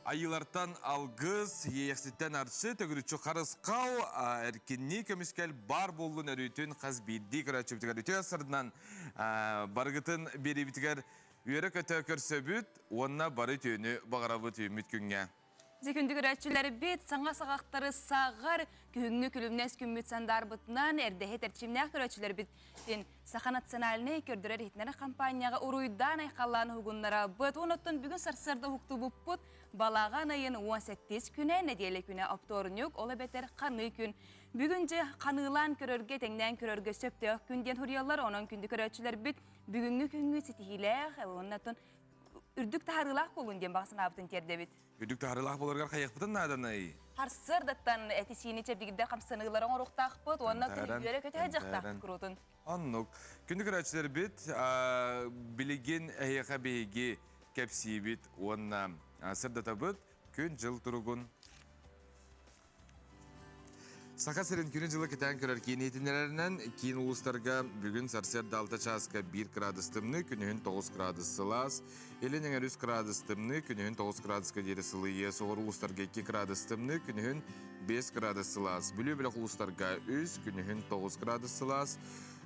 Ayılartan algız, yeğeksitten arşı, tögürüçü qarısqal, erkinni kömüskel bar bolun örütün qaz bildi kıraçı bitigar ütü asırdan bargıtın beri bitigar üyere kötü körsöbüt, onna barı tüyünü bağırabı tüymüt günge. Zekündü güreççileri bit, sağa sağaqtары sağır, kühüngü külümnes kümmüt sandarbıtынан erdehe terçimnäq güreççileri bit. Saqa naциональный kördürer hitnere kampanyaga uruydan ayqallarını hugunlara bıt. Onottun bugün sarsarda huktu bupput, balağan ayın 18 küne, nediyeli küne aptorun yok, ola beter qanı gün. Bugünce qanılan körörge tengden körörge söptüq günden huriyallar, onun kündü güreççileri bit, bugünkü küngü sitihileq, onottun ürdük taharılaq bolun diyen bağsın abdın terdebit. Ürdük taharılaq bolurgar qayıqbıtın nadan ayı? Harsır dattan etisini çepdigide kamsanıgıların oruqtaq bıt, onunla tüyüre kötü hacaqtaq kurutun. Annuk. Kündü güreççileri bit, biligin ehiyaqa behigi kepsi bit, onna sırdata bit, kün jıl turugun. Saqa serin күні жылы кетен көрер кейін етінлерінен кейін ұлыстарға бүгін сарсер далта часка 1 градус тымны, күнігін 9 градус сылас. Елінің әріс градус тымны, күнігін 9 градуска дері сылые. Соғыр ұлыстарға 2 градус тымны, күнігін 5 градус сылас. Бүлі-білік ұлыстарға 3, күнігін 9 градус сылас.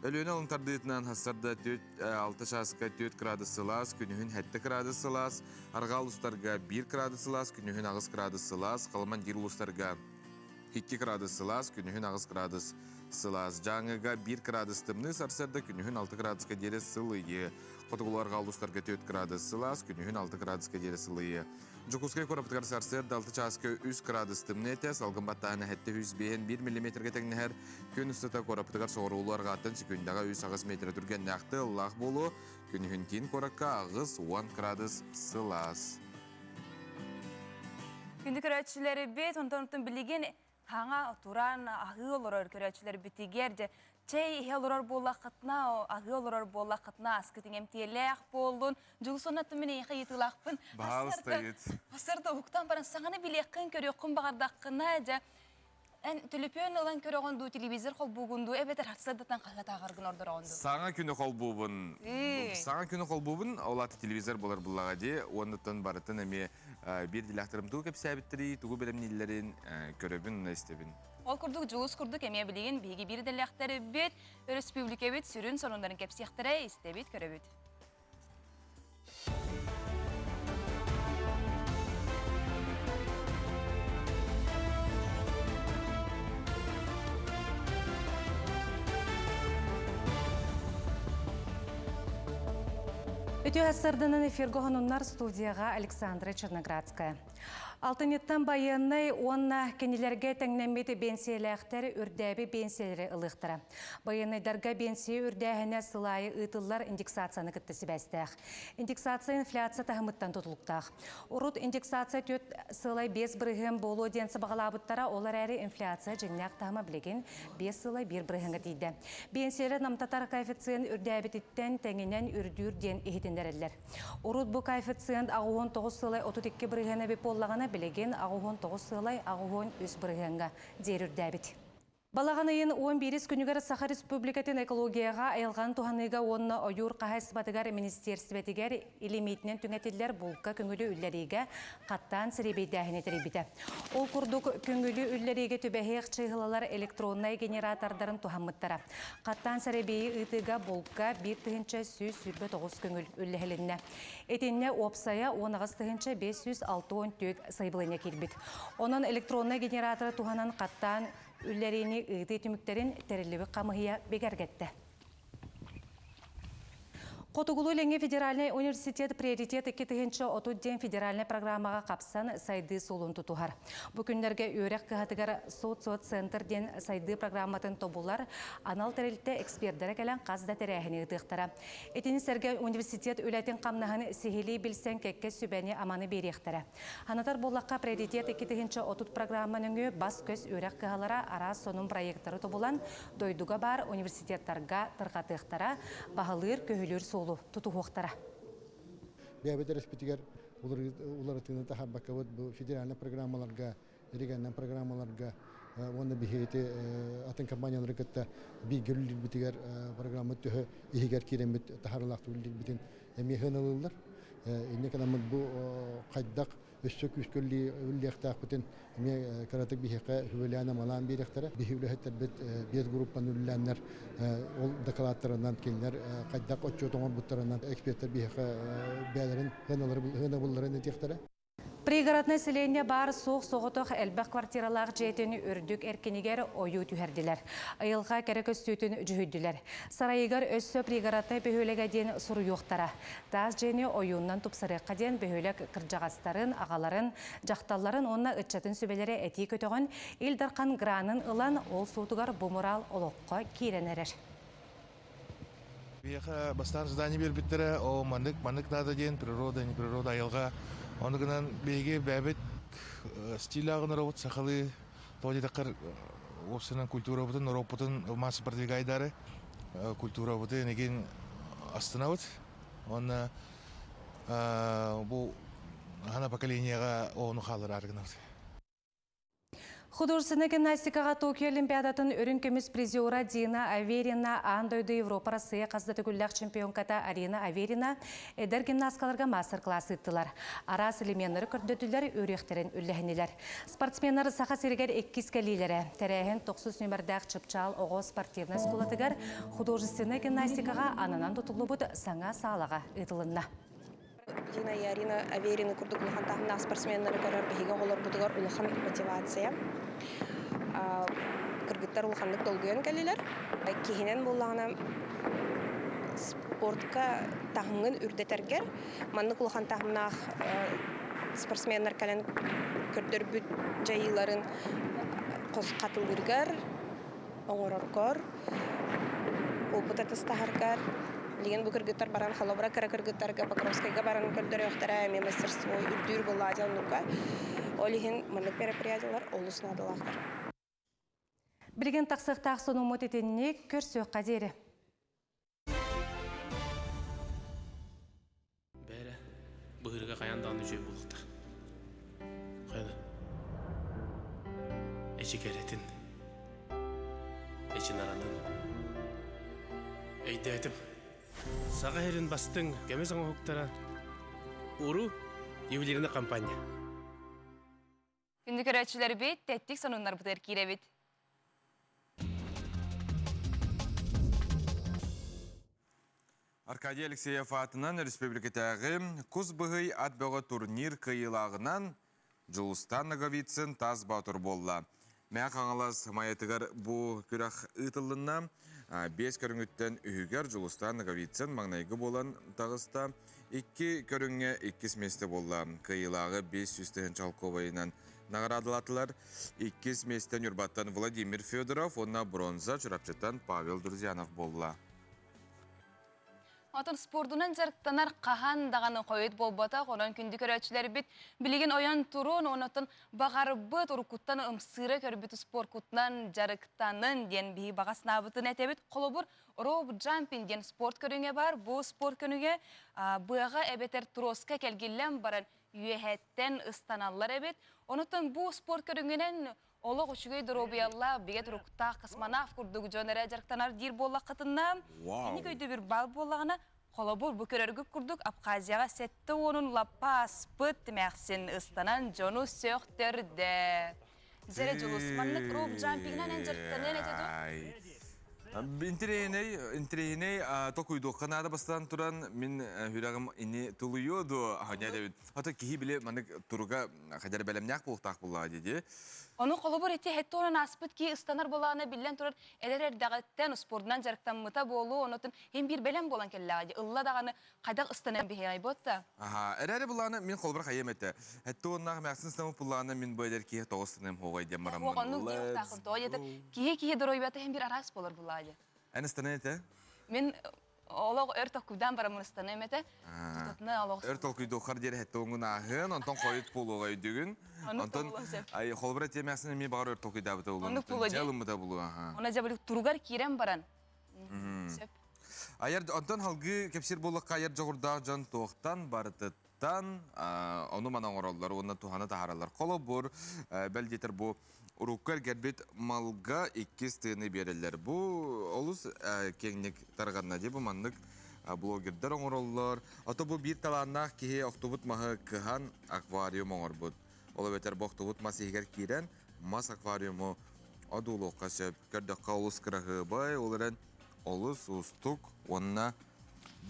Өліні олымтардыйтынан хастарда 6 часка 4 градус сылас, күнігін 7 градус сылас. Арға ұлыстарға 1 градус сылас, күнігін 9 градус сылас. Қалман дер ұлыстарға 2 градус сылас, күнігін 9 градус сылас. Жаңыға 1 градус тымны сарсарда күнігін 6 градуска дере сылые. Қотығыларға алыстарға 4 градус сылас, күнігін 6 градуска дере сылые. Жүкускай қораптығар сарсарда 6 часка 3 градус тымны әтес, алғын баттағына әтті 100 1 миллиметрге тәңнәр. Күн үстіта қораптығар соғыруларға аттын секундаға 100 метр түрген нақты лақ болу, күнігін кейін қораққа ағыз 10 градус сылас. Күнді көрәтшілері бет, онтан білеген Хаңа туран ағы олырар көрәтшілер бітігерде. Чей хелорар болақытна, ағы олырар болақытна, аскытың әмтелек болуын. Жүл сонаты мені еқі етілақпын. Бағалысты ет. Асырда ұқтан баран саңаны білеқін көрі құн бағардаққына жа. Төліпен олан көрі оғынду, телевизор қол бұғынду, әбетер асырдатан қалата ағарғын ордыр оғынду. Саңа күні қол бұғын. Саңа күні қол бұғын, олаты телевизор болар бұлаға де, оныттан барытын әме бір дилақтырым тұғы кәп сәбіттірі, тұғы білімнелерін көрібін, әстебін. Ол күрдік, жылыс күрдік, әме білеген бейгі бір дилақтары бет, республика бет, сүрін сонындарын кәп сияқтыры, істебет көрібет. Өте әсірдінің эфиргоғынынлар студияға Александра Черноградская. Алтынеттан байыннай онна кенелерге тәңнәмбеті бенсияләқтері үрдәбі бенсиялері ылықтыра. Байыннайдарға бенсия үрдәхіне сылайы ұтылар индексацияны күттісі бәстәқ. Индексация инфляция тағымыттан тұтылықтақ. Урут индексация төт сылай 5 бірігім болу денсі бағалабыттара олар әрі инфляция жеңнәқ тағыма білеген 5 сылай 1 бірігіңі дейді. Бенсиялер намтатар коэффициент үрдәбетіттен тәңінен үрдүр ден ехетіндерілер. Урут бұл коэффициент ағуын 9 сылай 32 бірігіне беп олағаны білеген ағуын 9 сылай ағуын 3 бірігінға дерір дәбіт. Балағанайын 11 күнігер Саха Республикатын экологияға айылған туғаныға онына ойыр қағай сыбатығар министерсібетігер елеметінен түңетелер бұлқа күңілі үллеріге қаттан сіребейдәхіне теребіді. Ол күрдік күңілі үллеріге түбәхеқ чайғылалар электроннай генератордарын туғамыттара. Қаттан сіребейі ұтыға бұлқа 1-9 күңіл үлләхелінне. Етінне опсая 10-564 сайбылыне келбіт. Оның электроннай генераторы туғанан қаттан үлләрені ұйты түміктерін тәрілігі қамығыя бегергетті. Қотығылу леңе федеральный университет приоритет 2-ші отудден федеральный программаға қапсан сайды солын тұтуғар. Бүкіндерге өрек қығатығар социо-центрден сайды программатын тобулар анал тәрілті эксперттері кәлін қазда тәрәхіне ұтықтара. Этінісерге университет өләтін қамнағын сихили білсен кәкке сүбәне аманы беректері. Ханатар болаққа приоритет 2-ші отуд программаның бас көз өрек қығалара ара сонын проекттары тобулан дойдуға бар университеттарға тұрғатықтара бағалыр көхілер солу тұтуғықтара. Бәбетер респетігер олар тыңы тахаббақавыд бұл федеральный программаларға, региональный программаларға, оны бихеті атын компаниялары кітті бейгерлер бітігер программы түхі егер керемет тахарылақты өлдер бітін әмейхен алылар. Инне канамыд бұл қайдақ өссөк үскөлли үллехтаахпытын эме каратык бихека хүбеляна малан бирехтара бихүлехеттер бит бес группан үлләннәр ол докладларынан келнер кайдак отчетоңор буттарынан эксперттер бихека бәлерин хыналарын этехтара. Пригород населения бар суық соғытық әлбәқ квартиралағы жетені үрдік әркенегер ойу түхерділер. Айылға кәрі көстүйтін жүхүйділер. Сарайығар өссі пригородны бөхөлеге дейін сұру yoқтара. Таз жені ойуыннан тұпсырыққа дейін бөхөлек кіржағастарын, ағаларын, жақталларын онына үтчатын сөбелері әти көтіғын елдарқан гранын ылан ол суытығар бумырал олыққа кейренерер. Веха бастан здание бербиттере, о мандык надо ден природа, не природа, айылға. Онығынан бейге бәбет стиль ағын робот сақалы тоде тақыр опсынан культура бұтын, ропотын массы продвигайдары культура бұты неген астына бұт. Оны бұл ғана поколенияға оғыны қалыр арғын бұты. Художественная гимнастикаға Токио Олимпиадатын өрін көміс призиора Дина Аверина андойды Европа Россия қаздаты күлләқ чемпионката Арина Аверина әдір гимнасткаларға мастер-класс ыттылар. Арас элементтері көрдөтілер өректерін үлләхінелер. Спортсменлар сақа сергер 2 кәлейлері. Тәрәхін 9 нөмірдәқ чыпчал оғы спортивна скулатығар художественная гимнастикаға ананан тұтылы бұд саңа сағалаға ыдылынна. Дина и Арина Аверина курдук улахан тахна спортсменнары көрөр бихиге олар бутугар улахан мотивация. Кыргыттар улаханнык долгуен калилер. Кихинен буллагана спортка тахмын үрдетергер. Маннык улахан тахмнах спортсменнар кален көрдөр бүт жайыларын кос катылдыргар, оңороргор, опыт атыстахаргар. Леген бу кыргыттар баран халобра кыргыттарга Покровскайга баран көрдөр өктөрө эми мастерство үрдүр булладан нука. Олиген мындык мероприятиялар олуснадылар. Билген тақсықтақ соның мотетеніне көрсөк қадері. Бәрі бұғырға қаяндан үжей болықтық. Қайда? Әші кәретін. Әші нарандың. Әйді әтім. Саға әрін бастың кәмес аңа хоқтара. Уру ювелиріне компания. Күнді көрәтшілер бет, тәттік соныңлар бұтыр кейре бет. Аркадий Алексеев атынан республикатағы күз бұғый атбығы турнир қиылағынан Жылыстан Наговицын таз батыр болла. Мәқ аңылас майетігер бұ күрақ ұтылына 5 көріңіттен үйігер Жылыстан Наговицын маңнайғы болан тағыста 2 көріңе 2 месті болла. Қиылағы 500 чалковайынан нағырадылатылар 2 местен үрбаттан Владимир Федоров, онна бронза чұрапчыттан Павел Друзьянов болла. Атын спордунан жарықтанар қахан дағаны қойыт болбата, онан күнді көрәтшілер бит білеген оян тұрын, онатын бағары бұт ұрқуттан ұмсыры көрбіті спорт құтынан жарықтанын ден бейі бағасына бұтын әтебет қолыбыр роуп джампин ден спорт көріңе бар. Бұл спорт көріңе бұяға әбетер троска кәлгелен баран үйәхеттен ұстаналар әбет. Онытын бұл спорт көріңенен олық үшігей дұробиялла бегет ұрықтақ қысманав күрдігі жонары жарықтанар дир болла қытынна. Әні көйді бір бал боллағына қолабыр бұл көрергі күрдік Абхазияға сәтті оның лапас бұт мәқсін ұстанан жону сөқтірді. Зәрі жылысманлық роуп джампигінен әнжірттінен әтеді? Интерейней токуйду қанады бастан туран мен хүрағым ине тулуйоду. Ата кейі біле маңық тұруға қадар бәлемнәқ болықтақ болла деді. Оны қолыбыр еті әтті оның аспыт ки ұстанар болағына білден тұрар әлер әрдағыттен спордынан жарықтан мұта болу, онытын hem bir бәлем болан келләғады. Ұлла дағаны қайдақ ұстанан бейі айботта. Әрәрі болағына мен қолыбыр қайым әтті. Әтті оннағы мәқсін ұстанып болағына мен бөйлер кейі тоғыстыным хоғай дем барамын. Оғанның кейі дұройбаты hem bir арас болар бұлады. Ән ұстанан әті? Мен олық өр тоқудан барамын ұстанан әті. Өр толкуйду қар дері әтті оңын ағын, онтан қойыт болуға өйдігін. Онтан қолыбыр әте мәқсін әме бағар өр толкуйда бұта болуын. Жалымыда болуы. Она жабылық тұрғар керем баран. Онтан халғы кепсер болыққа айыр жоғырда жан тоқтан барытыттан, оны манан оралдар, оны туғаны тағаралар. Қолы бұр, бәлдетір бұл Уруккар гербет малга 2 тыны берілер. Бұл олыс кеңнік тарғанна де бұл маңнық блогердер оңороллор. Ото бу бир талааннах кихи октубут маһы кыхан аквариум оңорбут. Ола бетер боктубут масигер кирен мас аквариуму одулукка сөп көрдөкка улус кырахы бай оларен олус устук онна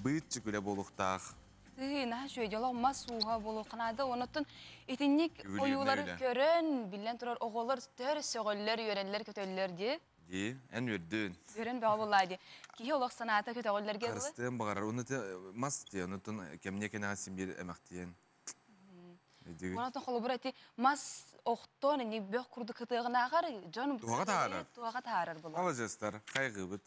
быт чүкүле болуктах. Тыына шөйдөлө мас суға болу қанады. Онытын итинник Үбілі ойулары үбілі. көрін, білен тұрар оғылар төр сөғөллер, үйренлер, көтөллер де. Ди, эн үрдүн. Үйрен бәу болады. Кихи олық саната көтөллерге бұлы. Карыстын багарар. Онуты мас те, онутун кемне кенага симбир эмактиен. Онытын қолы бұр әті мас оқтон, не бөк күрді кытығына ағар, жон Туаға таарар. Туаға таарар бұлы. Ала жастар, кайгы бит.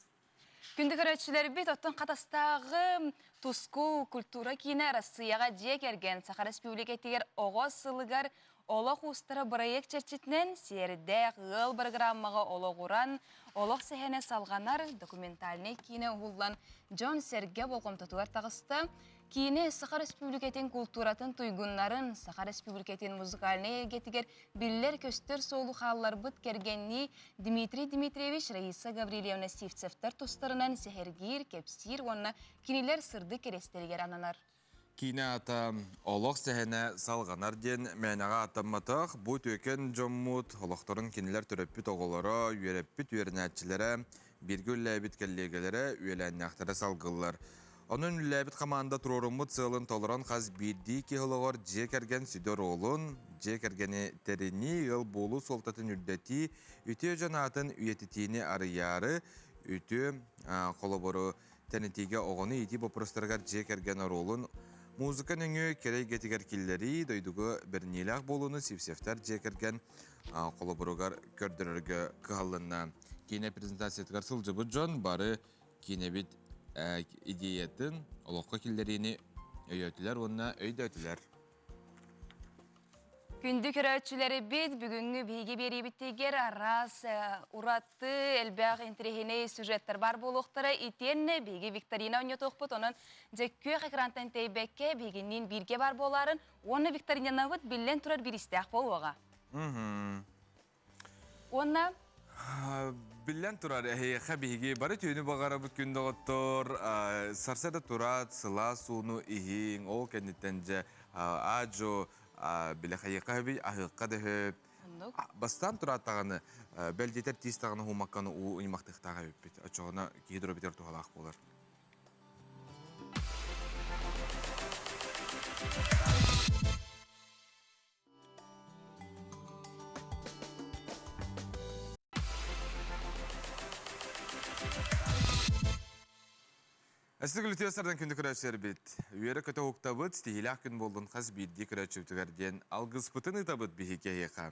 Күнді көрәтшілер бет, оттың қатастағы туску культура кейіне Россияға жек ерген Саха Республикетігер оғы сылығар олық ұстыры проект черчетінен серді ғыл программаға олық ұран, олық сәхене салғанар документальный кейіне ұғылан Джон Серге болғым тұтуар тағысты. Кейіне Саха Республикетін культуратын туйгуннарын, Саха Республикетін музыкальный ергетігер биллер көстер соолу қалылар бұт кергенні Дмитрий Дмитриевич Раиса Гаврилевна Сивцевтер тұстарынан сәхергер, кепсир, онына кинелер сырды керестергер ананар. Кине ата олық сәхене салғанар ден мәнеға атаматақ, бұ төкен жоммут, олықтарын кинелер түріппіт оғылары, үйереппіт үйерінәтчілері, біргүлі әбіт кәллегелері үйеләннәқтері салғылар. Onun üllәбит команда турорумут сылын толыран қаз бірді кеғылығыр жекерген сүдер олын, жекергені терені ыл болу солтатын үрдәті, үті жанатын үйететіні арыяры, үті қолыбыры тәнетеге оғыны еті бопырыстырғар жекерген оролын, музыка нүңі керей гетігер келлері дойдығы бір нелақ болуны севсефтер жекерген қолыбырығар көрдіріргі қығалына. Кейіне презентациятығар сылжыбы жон бары кейіне бит идеятын олыққа келдеріне өйөтілер, онына өйдөтілер. Күнді көрәтшілері бет бүгінгі бейге бері біттегер арас ұратты әлбәқ интерехіне сюжеттер бар болуқтары итенне бейге Викторина өне тоқпыт, оның жеккөй қақырантан тейбәкке бейгеннен бірге бар боларын, оны Викторина бұд білен тұрар бір істәқ болуға. Оны Билен турар әйеқа бейге бары түйіні бағара бұт күнді ғыттыр, сарсада турат, сыла суыну иғин, ол кәнеттенже аджо, білі қайеқа бей ағыққа да хөп. Бастан тураттағаны, бәлдетер тестағаны хумаққаны у ұймақтықтаға өп бет. Ачоғына кейдірі бетер туғалақ болар. Әсілік үлтестерден күнді күрәтшер бет. Үйері көті ұқта бұд, стихилақ күн болдың қаз бейді күрәтшіптігерден алғыз бұтын ұта бұд бейге еқа.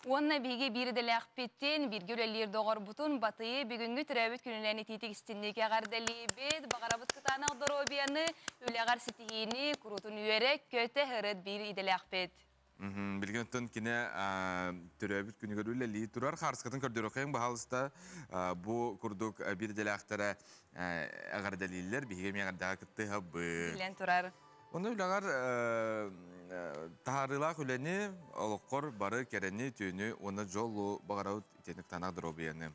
Онна бейге бірді ләқпеттен, бірге өлелер доғыр бұтын батыйы бүгінгі түрәбіт күніләні тетік істендеке ғардалі бет, бағара бұт күтаны ұлдыр обияны, өлеғар сетігені, күрутын үйерек көті ғырыд бір иді ләқпет. Білген өттін кіне түрәбіт күнігер өлелі тұрар. Қарсқатын көрдері қайын бағалыста бұ күрдік бір деләқтері ғардалилер бейге меғардағы күтті ғабы. Білен тұрар. Оны өлеғар тағарылақ өлені олыққор бары кәрені түйіні оны жолу бағарауыт итенік танағдыр обияны.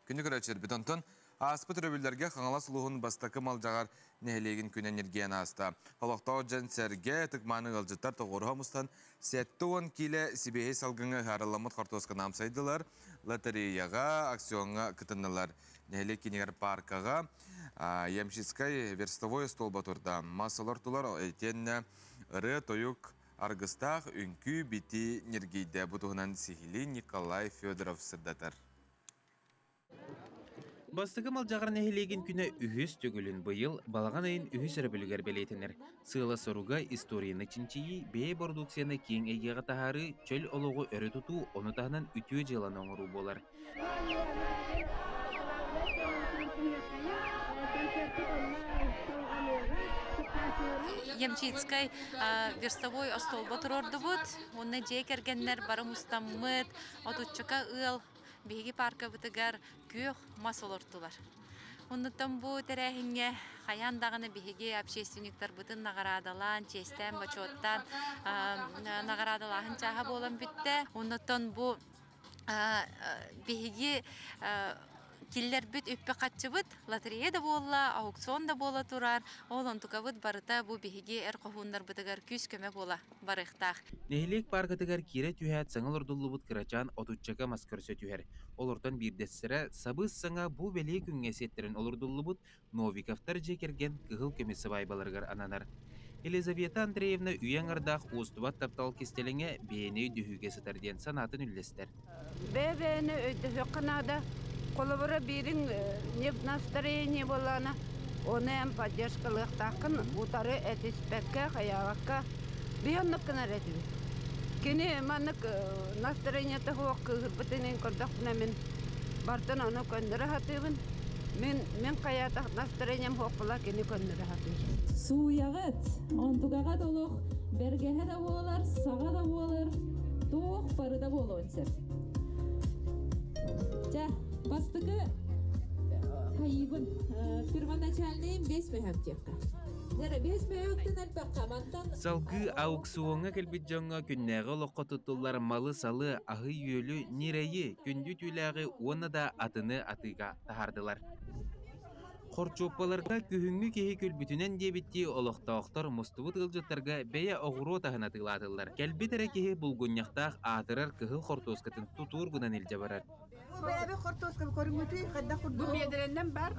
Күнігер өтшер бітонтын аспы түрөбілдерге қаңала сұлуғын бастақы мал жағар нәхелеген күн энергиян аста. Олықтау жан сәрге тұқманы ғылжыттар тұғырға мұстан сәтті он келі сібейе салғыңы ғарыламыт қартосқа намсайдылар, лотереяға, акционға күтінілер. Нәхелек кенегер паркаға, Ямшицкай верстовой столба тұрда. Масалар тұлар әйтенне ұры тойық арғыстақ үнкі біті нергейді. Бұтығынан Сихили Николай Федоров сырдатар. Бастығы мал жағырын әхелеген күні үхіс төгілін бұйыл балаған айын үхіс әрбілігер бәлейтінер. Сыйла соруға историяны чинчиyi бей продукцияны кейін әйгеға тахары чөл олығы өрі тұту, оны тағынан үтіе жылан оңыру болар. Ямчицкай верстовой остолба тұрорды бұд, оны жек әргенлер барым ұстаммыд, отучыка ыл, бейгі парка бұтығар көк масыл ортылар. Оннықтан бұ тәрәхінге қаяндағыны бейгі общественниктар бұтын нағарадалан, честен, бачоттан нағарадалағын чаға болан бүтті. Оннықтан бұ бейгі киллер бүт үппе катчыбыт лотерея да болла, аукцион да бола турар. Ол онтукабыт барыта бу биһиги эр кохуннар бытыгар күс көмө бола барыхтах. Нехилик паргатыгар кире түһәт саңыл ордуллубут кырачан отуччака маскөрсө түһәр. Олортон бирдессере сабыз саңа бу беле күнгө сеттерин олордуллубут Новиковтар жекерген кыгыл көмесі байбаларгар ананар. Елизавета Андреевна үйеңардақ устубат таптал кестелеңе бейіне дүхіге сытарден санатын үллестер. Бәбәні өйді қанада қолыбыры берін нефтнастроение болана, оны әм поддержкалық тақын бұтары әтеспәкке, қаяғаққа бейонлық кінар әділі. Кені манық настроение тұғы оқы бұтынен көрдіқпіна мен бартын оны көндірі хатығын. Мен қаятақ настроением хоқпыла кені көндірі хатығын. Суяғыт, онтуғаға толық, бергеге да болар, саға да болар, тоқ бары да болу өнсір. Жа, бастығы қайыбын, первоначальныйым 5 бәйіптекқа. Салгы аукционга келбит жоңга күннәгы лоққа тұттылар малы салы ағы үйелі нерейі күнді түйләғы оны да атыны атыға тахардылар. Хорчоппаларга күхүңнү кеһи күлбүтүнен дебитти олохтоохтор мустубут ылжыттарга бэйэ оғуру тахына тыылаатыллар. Келбитере кеһи булгунняхтаах аатырар кыһыл хортуоскатын тутуургунан илже барар. Бәбі қортоскал көріңгөтүй, қайда құрды? Бұл бедіренден бар.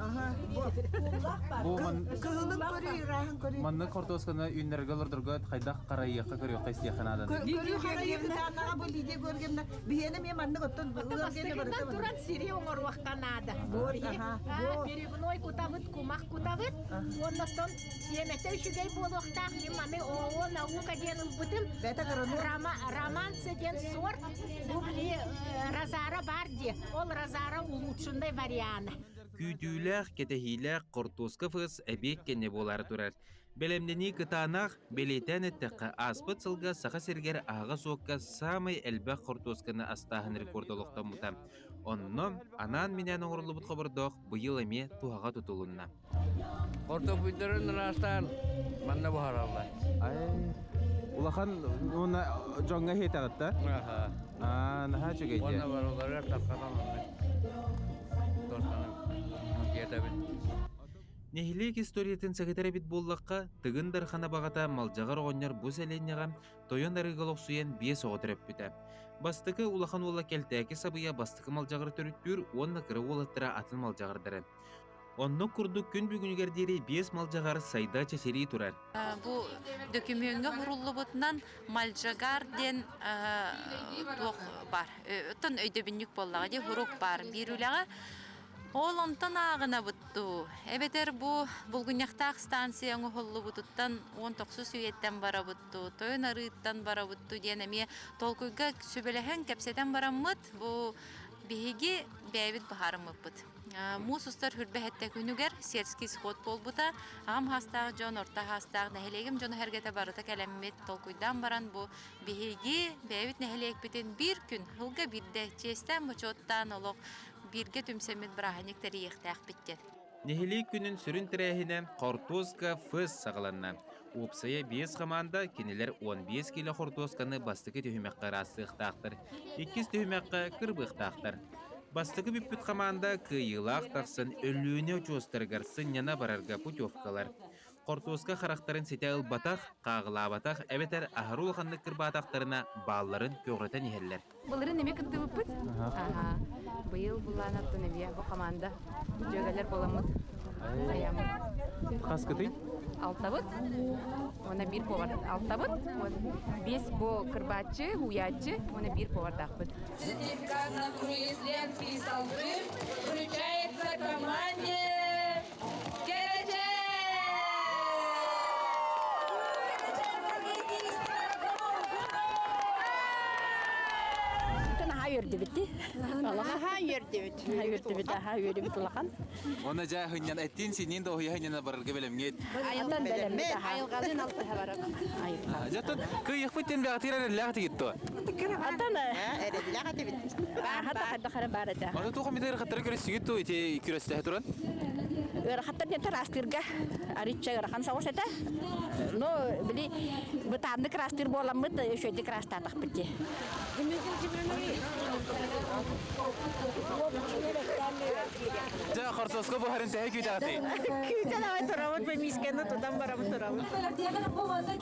Кығылын көрі, рахын көрі. Манны хортуосканы үйнерге лордурга қайдақ қарайыққа көрі қайсияқанадан. Көрі қарайыққа танаға бұл лиде көргемді. Бейені мен манны қоттын ұргені барыта бар. Туран сири оңыр уаққанады. Перебной кутавыт, кумақ кутавыт. Оннастон семете үшігей болуқтақ. Маны оғы наука ден ұлбытым. Романсы ден сорт. Бұл разара бар де. Ол разара улучшындай варианы. Күйтүүләк, кетехиләк, қортуосқа фыз әбек кенне болары турар. Белемдені кытанақ, белейтен әттіққа аспыт сылға сақа сергер аға соққа самай әлбәқ қортуосқаны астағын рекордолықтан мұта. Онно, анан менен оңырлы бұтқа бұрдоқ бұйыл әме туғаға тұтылынна. Қорты бұйдырын растан, манна бұхар аллай. Улахан, оны жоңға хет ағытта? Наха чөгейде? Оны бар олары таққанан Нехилек историятын сәгетері бит боллаққа тыгын дархана бағата малжағар оғынер бұз әленеға тойон арығылық суен бес оғытырып бүті. Бастықы улахан ола кәлтәкі сабыя бастықы малжағыр төріттүр, онны кірі олаттыра атын малжағырдары. Онны күрді күн бүгінігердері бес малжағар сайда чәсері тұрар. Бу документга хуруллу бутнан малжагар ден тоқ бар. Тон өйді біннік боллаға де хурук бар. Бирулаға ол онтан ағына бұтту. Әбетер бұл бұлгыняқтақ станцияңы холлу бұттан 19 сүйеттен бара бұтту. Тойын арыттан бара бұтту ден әме толкуйға сөбелеген кәпсетен барамыд. Бұл бейге бәйбіт бағарымы бұт. Мусустар хүрбәһәттә күнүгәр сельский сход болбута. Ам хастагы жон орта хастагы нәһелегем жон һәргәтә барыта кәләммет толкуйдан баран бу биһиги бәйбит нәһелек битен бир күн хылга бирдә честән бочоттан олоқ бирге түмсәмет браханик тарихтәк биттен. Нәһелек күнүн сүрүн тирәһинә Кортоска фыз сагаланна. Упсая 5 команда кинелер 15 кило Кортосканы бастыкы төһмәккә расыктактыр. 2 төһмәккә кырбыктактыр. Бастығы бүппіт команда кыйылақ тақсын өлүүне учуостаргарсын яна барарга путевкалар. Кортуоска характарын сетел батақ, қағыла батақ, әбетер ахарул ханны кырбатақтарына балларын көгретен ехеллер. Бұлырын неме күтті бүппіт? Бұйыл бұллан аттын әбия бұл команда. Жөгелер боламыд. Қас күтей? Алтабыт. Ona bir povard altabıt. 5 bu kırbaççı, huyatçı. Ona bir povard akbıt. Сертификат на круизленский столбы вручается команде «Керече». Yürüdü bitti. Allah'a yürüdü bitti. Yürüdü bitti. Yürüdü bitti. Ona ja hınyan ettin senin de oya hınyana barırga belemget. Ayıldan belemdi. Ayılgalın altı havarım. Jatun kıyık fıtten bir atirar lağıtı gitti. Adana. Evet, lağıtı bitti. Hatta kara barada. Onu tuğum bir de khatara küresi gitti. İti küresi teheturan. Hatta ne terastirga. Arıçça rakan savus eta. No, beli betandı krastir bolamıt. Şöyle krastatak bitti. Ара Хортоска бу харин тәһә күтәти. Күтен авай торамын, бе мискенді тұтам барамын торамын.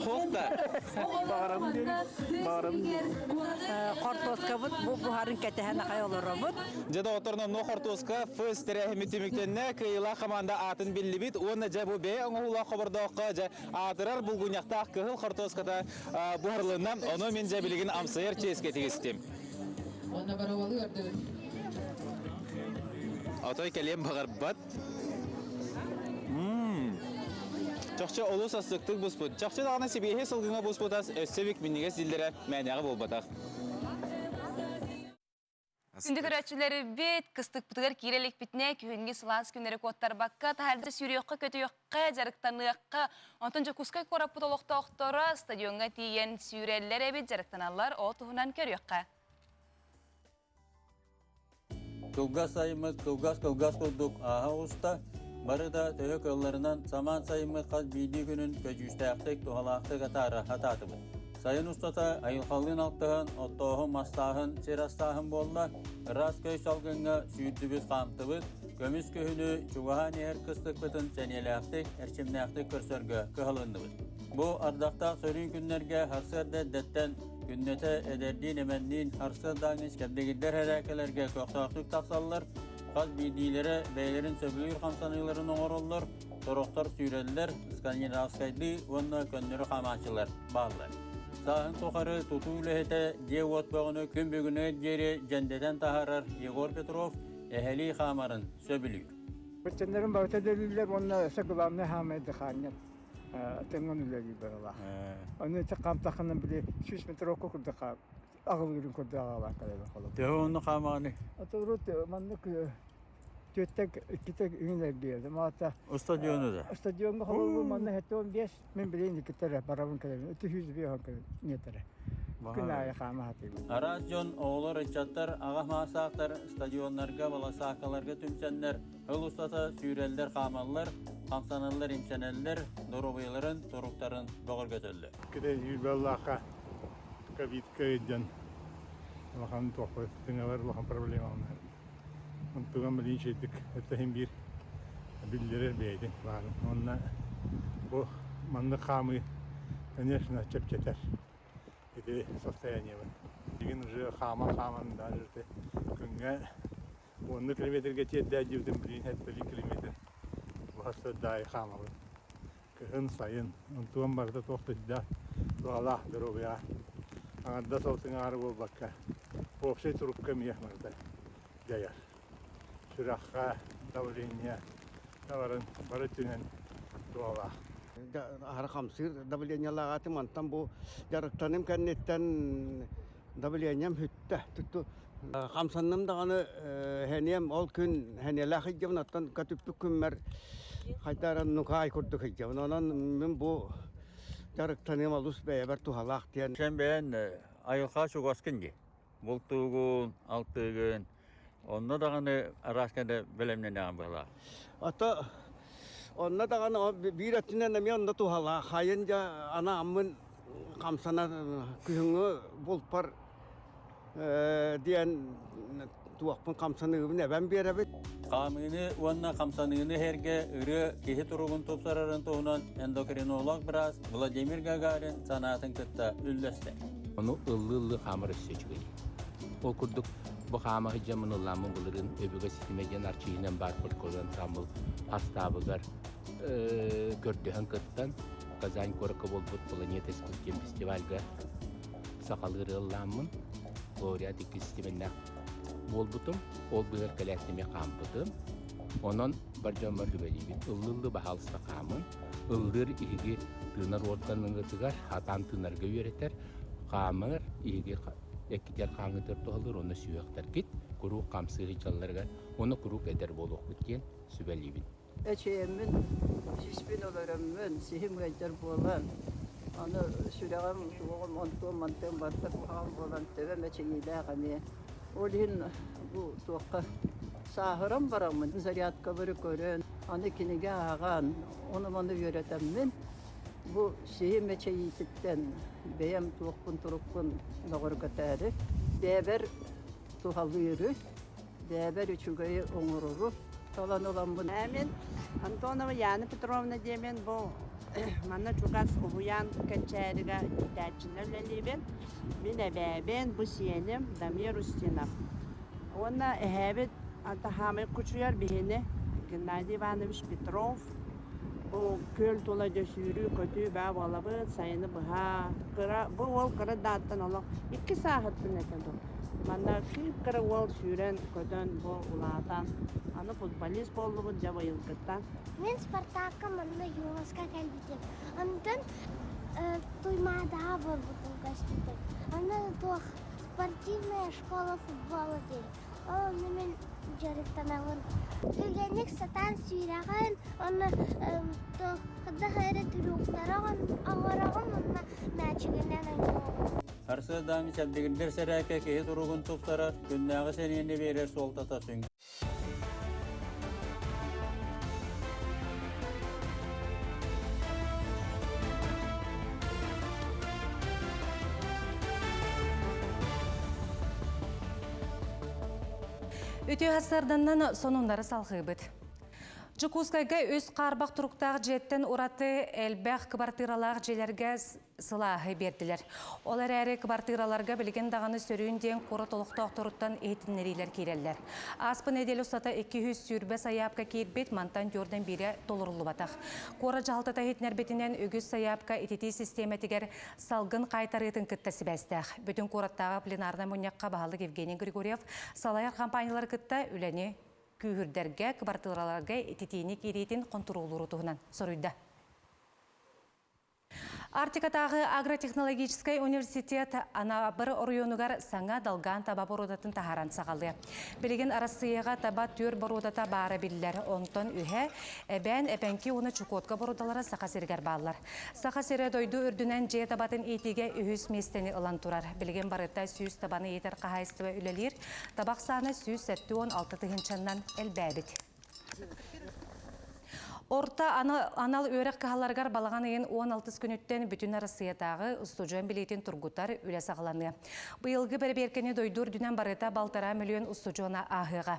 Хохта. Қортоска бұд, бұл бұхарын кәтіхән ақай олыр бұд. Жада оторнам но Хортоска фыз тәрәһи митимиктенне кыйла команда атын биллибит. Оны жабу бе оңула хабардакка жа атырар булгунякта кыгыл Хортоскада буhарлыгынан оны мен жабилигин амсайыр ческе тегистем. Оны барабалы өрді. Атай кәлем бағарбат. Чақча олу састықтық бұспыд. Чақча дағына себейе сылғыңа бұспыдас өссебек міннеге зілдері мәнеғі болбатақ. Күнді көрәтшілері бет, кыстық бұтығыр керелік бітіне, күйінге сыланс күнері көттар баққа, тәлді сүйреуққа, көтеуққа, жарықтаныққа, онтын жүкускай қорап бұтылықты оқтора, стадионға тиген сүйрелер әбет жарықтаналар о тұғынан көріуққа. Кылгас сайымыз, кылгас кылдық аға ұста, бары да түйі кылларынан саман сайымыз қаз бейді күнін көжістәқтік тұғалақтық атары хататыбыз. Сайын ұстата айылқалын алтығын, оттоғын мастағын, серастағын болла, рас көй салғынға сүйірдібіз қамтыбыз, көміз көхіні чуғаға нер қыстық бұтын сәнеләқтік, әрчімнәқтік көрсөргі көхалындыбыз. Бұ ардақтақ сөрін күнлерге харсырды дәттен күннеті әдерден әмәннен харсырдаңыз кәбдегілдер әрәкелерге көқтақтық тақсалылар, қаз бейдейлері бәйлерін сөбілер қамсаныларын оңырылыр, тұрықтар сүйрелілер, скандинавскайды, оны көннері қамашылар, бағылар. Сағын тоқары тұту үліхеті де отбағыны күн бүгіні жері жәндеден тахарар Егор Петров әхәли қамарын сөбілер. Бөтченлерін бағыта дөлілер, оны сәкіламны хамайды қанет. Теңін үләгі бұрыла. Оны қамтақының біле 3 метр оқы күрді қап. Ағыл үрін күрді ағалар қалайбын қолып. Де оны қамағаны? Атығырыт, маннық төттек, үкітек үйінер келді. Стадионы да? Стадионға қолуы манны әтті 15, мен білейін екітері барабын қалайбын. Өті 100 бейін нетері. Күн айы қамы хатыбын. Арас жон оғылы рычаттар, ағақ мағасақтар, стадионларға, баласақаларға түмсенлер, өл ұстата сүйрелдер қамалылар, қамсанылар, имсенеллер, дұрубайларын, тұруқтарын бұғыр көтілді. Кіде үйбәллақа ковидка өйден. Лақан тоқпыз, тыңалар лақан проблема олар. Ұнтыған білейін шейдік, әттәхін бір білдері бейдің барын. Онына бұл манны қамы, конечно, чеп-четер. Это состояние. Деген уже хаман да жүрді. Күнге 10 километрге тетті әдеуден білейін, әтпелі километр. Бұғасты дай хамалы. Күн сайын, ұнтуған барды тоқтыда, туғалақ дұрубия. Аңында солтың ары бол баққа. Оқшай тұрупқа мияқмарда жаяр. Шыраққа, давление, таварын бары түнен туғалақ. Арқамсыр давлениялағаты мантан бұл жарықтаным кәннеттен давлениям хүтті. Қамсанным дағаны хәнем ол күн хәнелі қиджавын аттан көтіпті күнмәр қайтаран нұқай күрді қиджавын. Онан мен бұл жарықтаным алыс бәйбір туғалақ дейін. Сен бәйін айылға шуғаскынге. Бұл тұғын, алтығын. Онна дағаны арасқанда білімнен ағын бұла. Онна дағаны бір әттінен әме онда туғала. Қайынжа ана аммын қамсана күхіңі болпар дейін туақпын қамсанығын әбән бер әбет. Қамыны, онна қамсанығыны әрге үрі кехе тұрғын топсарарын тоғынан эндокринолог біраз Владимир Гагарин санатын күтті үлләсті. Оны ыллы қамыр өссе жүгей. Ол күрдік bu xama hicamın ılamın bulurun öbüge sistemegen arçiğinen bar polkodan samıl hastabıgar gördüğün kıttan Kazan Koraka Bolbut Planet Eskultiyem Festivalga sakalıgır ılamın Gloria Diki sistemenden bolbutum ol bıgır kalasneme kampıdım onun barcamar hübeliyim ıllı bahalısına kamın ıldır ihigi tığınar ortanın ıtıgar hatan tığınarga yöreter kamır ihigi Ekkiler kanıdır doğalır, onu süvekler git, kuru kamsığı çallarga, onu kuru eder boluq bitken sübeliyim. Eçeğimin, şişbin olarımın, sihim gaytar bolan, onu süreğim, tuğum, mantığım bardak buğam bolan, tövem eçeğiyle gami. Olin bu tuğqa sahıram baramın, zariyat kabırı görün, onu kinige ağan, onu bana yöretemmin. Bu sihim eçeğititten, beyem tuğpun, Değber tuhalıyırı, değber üçügeyi oңururu, толон бун. Мен Антонова Яна Петровна демен бу манна чугас уян качарига дачинелелибен. Мен эбен бу сиенем Дамир Устинов. Онна эбет атахаме кучуяр бихине Геннадий Иванович Петров. Бу көл тола дөсүрү көтү ба балабы сайыны быха. Бу ол кыра даттан оло 2 саат бинетен. Манна кыра ол сүрен көтөн бу улатан. Аны футболист болду бу жаба йылкыттан. Мен Спартакка манна юласка келбитим. Антон туймада бар бутун каститим. Аны тох спортивная школа футбола дейм. Ол мен жарыктанагын. Түгенник сатан сүйрагын, аны кыда хайры түрүктарагын, агарагын манна мәчигенен айнагын. Арсыдами сәбдегендер сәрәкә кеһи туругун туктара, күннәгы сененде берер солтата сүң. Өте хасарданнан сонундары салғыбыд. Жукускайга өз қарбақ тұруқтағы жеттен ураты әлбәқ квартиралар желерге сылағы берділер. Олар әрі квартираларға білген дағаны сөрүйін ден қоры толықтақ тұруттан ейтінлерилер керелер. Аспын әдел ұстата 200 сүрбе саяпқа кейбет мантан көрден бері толырылы батақ. Қоры жалтата етінер бетінен өгіз саяпқа ететі системетігер салғын қайтарытын күттесі бәстәқ. Бүтін қораттағы пленарна мұнякқа бағалы Евгений Григорьев салайыр компаниялар күтті үләне күйірдерге, квартираларға ететейіне керейтін контролуру тұғынан соруйда. Артикатағы агротехнологический университет ана бір орионугар саңа далган таба бородатын тахаран сағалды. Білеген арасыяға таба төр бородата бары білілер. Онтон үйе әбән әпәнки оны чукотка бородалары сақасергер балылар. Сақасері дойду үрдінен же табатын етеге үйіз местені ылан тұрар. Білеген барыта сүйіз табаны етер қағайыстыва үлелер. Табақ саны сүйіз 7-16 тұхынчаннан әлбәбіт. Орта анал өрек қағаларғар балаған ең 16 күніттен бүтін арасыятағы ұстужуан билетін тұргутар үлі сағаланы. Бұйылғы бір беркені дойдур дүнен барыта балтара миллион ұстужуана ағыға.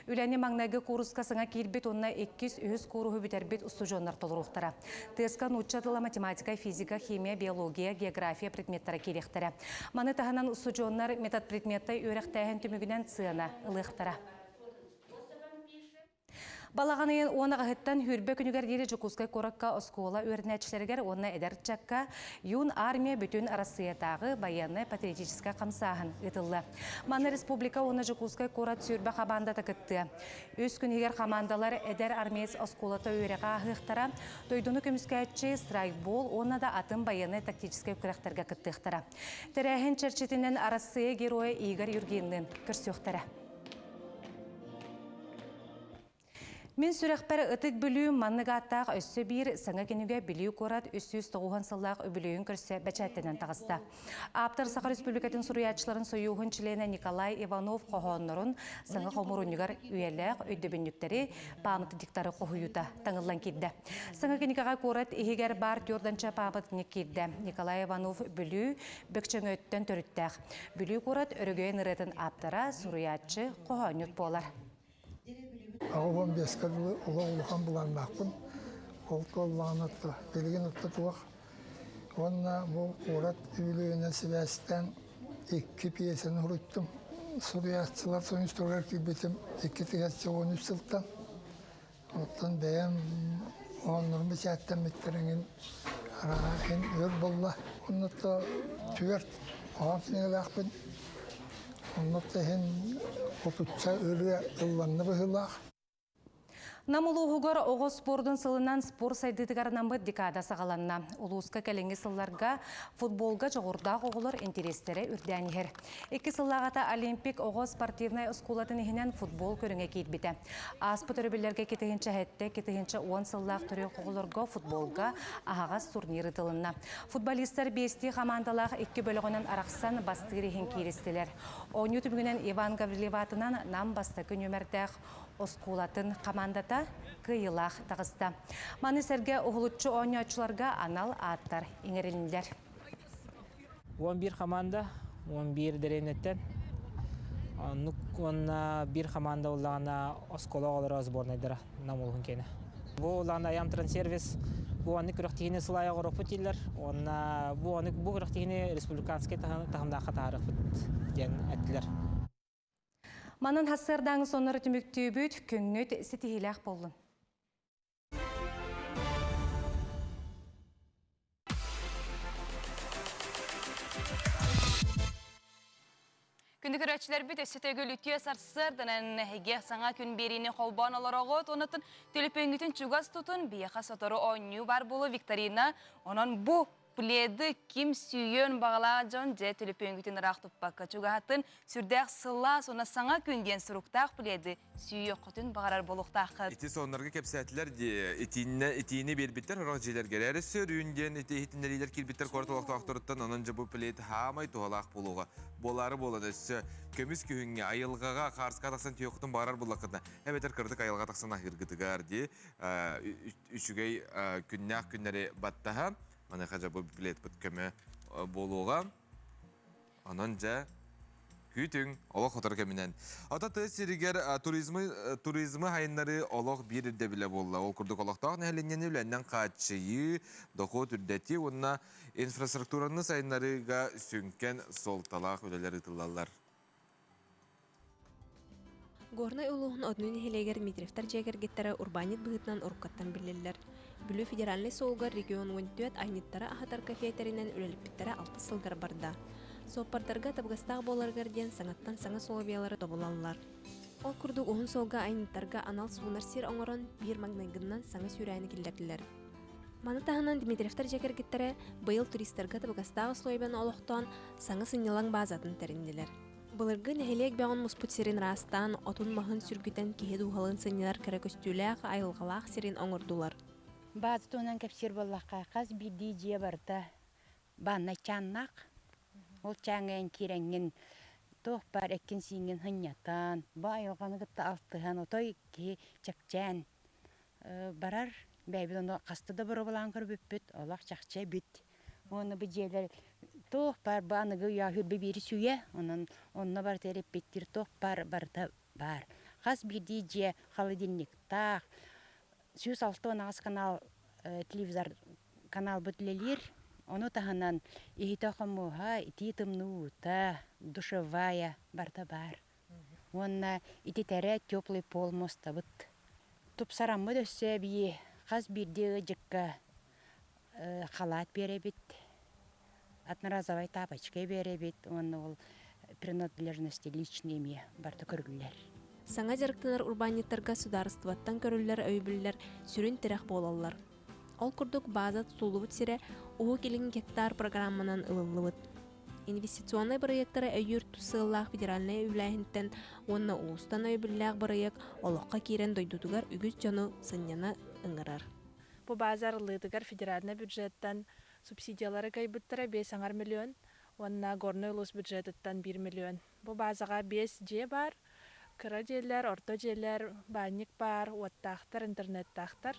Үләні маңнағы курускасыңа кейлбет онына 200 курухы бітербет ұстужуанлар толыруқтара. Тыскан учатыла математика, физика, химия, биология, география предметтары керектері. Маны тағынан ұстужуанлар метод предметтай өрек тәйін түмігінен цыяна ылықтара. Балағанайын оңаға ғыттан хүрбе күнігер дері Жукускай коракка оскола өрнәтшілергер онына әдір чакка юн армия бүтін арасыятағы баянны патриотическа қамсағын ұтылы. Маны республика оны Жукускай корат сүрбе қабанда тақытты. Өз күнігер қамандалар әдір армиец осколата өреға ғықтара, дойдуны көміскәтші страйкбол оны да атын баянны тактическай күрәқтерге күттіқтара. Тәрәхін чәрчетінен арасыя героя Игорь Юргеннің күрсіқтара. Мен сүрәқпәрі ұтық бүлі маннығаттақ өссі бір саңа кенуге білі көрат үсіз тоғуған сыллақ өбіліуін көрсе бәчәттенен тағысты. Аптар Сақар Республикатын сұруятшыларын сойуғын чілені Николай Иванов қоғанларын саңа қомырынығар үйеләқ өйдебінніктері памыты диктары қоғыюта таңылан келді. Саңа кенегаға көрат егер бар түрданча памыты келді. Николай Иванов бүлі бөкчен өттен төріттәқ. Бүлі көрат өрігейін ұретін аптара сұруятшы қоғанют болар. Ağabeyim beskalı ulan bulan nakın, koltuğun attı, belgen attı tuğ. Onunla bu kurat üylüğüne sivasitten 2 piyesini huruttum. Suriyatçılar sonuçturlar ki bitim 2 tiyatçı 13 yıldan. Ondan beğen onların bir çatten bittirenin arahin ör bolla. Ondan da tüvert ağabeyine lakbın. Ondan da hen otutça ölüye ıllanını bıhılak. Намылуғығыр оғыз спордың сылынан спор сайдытығарынан бұд декада сағаланна. Улуысқа кәленгі сылларға футболға жоғырда оғылыр интерестері үрдәнігер. Екі сыллағата Олимпик оғыз спортивнай ұскулатын ехінен футбол көріңе кейтбеті. Аспы түрібілерге кетігінші әтті, кетігінші 10 сыллақ түрі оғылырға футболға ағағас турниры тылынна. Футболистер бесті қамандалақ 2 бөлігінен арақсан бастығыр ехін кейрестелер. 10 түбігінен Иван Гаврилеватынан нам бастықы нөмірдәқ оскулатын командата кыйылақ тағысты. Манысерге оғылытчы ойнаушыларға анал аттар еңеріліндер. 11 команда, 11 дәренеттен. онна бир команда уллагана оскола олора сборнайдара намулхун кене. Бу уллагана ям транссервис бу аны күрәктигене сылая горопутиллер. Онна бу аны бу күрәктигене республиканский тагында катарып дигән әттиләр. Манын хассырдан соннары түмүктүүбүт көңөт сетихилах болдун. Күндік өрәтшілер бүт өсетегіл үтіе сарсырдынан әге саңа күн беріне қолбан оларағыт, онытын төліпеңгітін чугас тұтын бияқа сотары ойню бар болу Викторина, онын бұ пледі ким сүйен бағала жон же төліпеңгітін рақ тұппаққа чугатын сүрдәқ сыла сона саңа күнген сұруқтақ пледі сүйе құтын бағарар болуқтақы. Ити сонларға кепсәтілер де итиіне бербіттер, орақ желер керәрі сөрүйінден итинлерилер келбіттер қортылақты ақтырыттан, онын же бұл пледі хамай туғалақ болуға. Болары болады өсі көміс күйінге айылғаға қарсқа тақсан түйоқтың бағарар болақытына. Әбетер кірдік айылға тақсан ақырғытығар де үшігей күннәқ күннәрі баттаға. Мана қажа бұл плед бұт көмі болуға. Онын жа күйтің олық отыр көмінен. Ата тез серігер туризмы хайынлары олық бір үрді біле болды. Ол күрдік олықтағы нәхіленген үләннен қатшыйы, доқу түрдәті, онына инфраструктураны сайынларыға сөнкен солталақ өлелер ұтылалар. Горнай улуғын однуын хелегер Митревтар жегер геттері урбанит бұғытнан ұрқаттан білелер. Бүлі федеральный солғар регион өндует айниттары ахатар кафетерінен өлеліппеттері 6 сылгар барда. Соппардарға табғастағы боларғар ден саңаттан саңа соловиялары добылалар. Ол күрдік оғын солға айниттарға анал суынар сер оңырын бір магнайгыннан саңа сүйрәйіні келдерділер. Маны тағынан Дмитриевтар жекер геттері бұйыл туристарға табғастағы слойбен олықтан саңа сынелаң базатын тәрінделер. Бұлырғы нәхелек бәғын мұспут серин растан, отын мағын сүргітен кеге дұғалын сынелар кәрі көстіләқ, айылғалақ серин оңырдулар. Bazı tonan kapsir bollaqqa qaz biddi je barda banna çannaq ol çangen kirengin toh par ekin singen hanyatan bay oğanı gıtta altıhan otoy ki çakçan barar beybilonu qastıda buru bulan kırbüppüt olaq çakça büt onu bu jeler toh par banıgı yahür bibiri süye onunla bar terip bittir toh par barda bar qaz biddi je холодильник taq Süs altı ağız kanal televizor kanal bütlelir. Onu tahanan ihita kamuha iti temnuta dушевая barda bar. Ona iti tere теплый пол моста бит. Туп сарамы дөссе бие қаз бирде жекка халат беребит. Одноразовый тапочка беребит. Оны ол принадлежности личными барда көргүлөр. Саңа жарықтанар урбаниттарға сударыстываттан көрілер өйбілілер сүрін тірек болалар. Ол күрдік база тұтулыбыт сире оғы келген гектар программанан ылылыбыт. Инвестиционный проекттары өйір тұсыллақ федеральный өйләйінттен онына ұлыстан өйбіліләқ барайық олыққа керен дойдудығар үгіз жону сыннена ыңырар. Бұл базар ылыдығар федеральный бюджеттен субсидиялары кайбыттара 5 миллион, онына горный ұлыс бюджеттен 1 миллион. Бұл базаға 5 же бар, кыра жерлер, орто жерлер, банник бар, уаттақтар, интернеттақтар.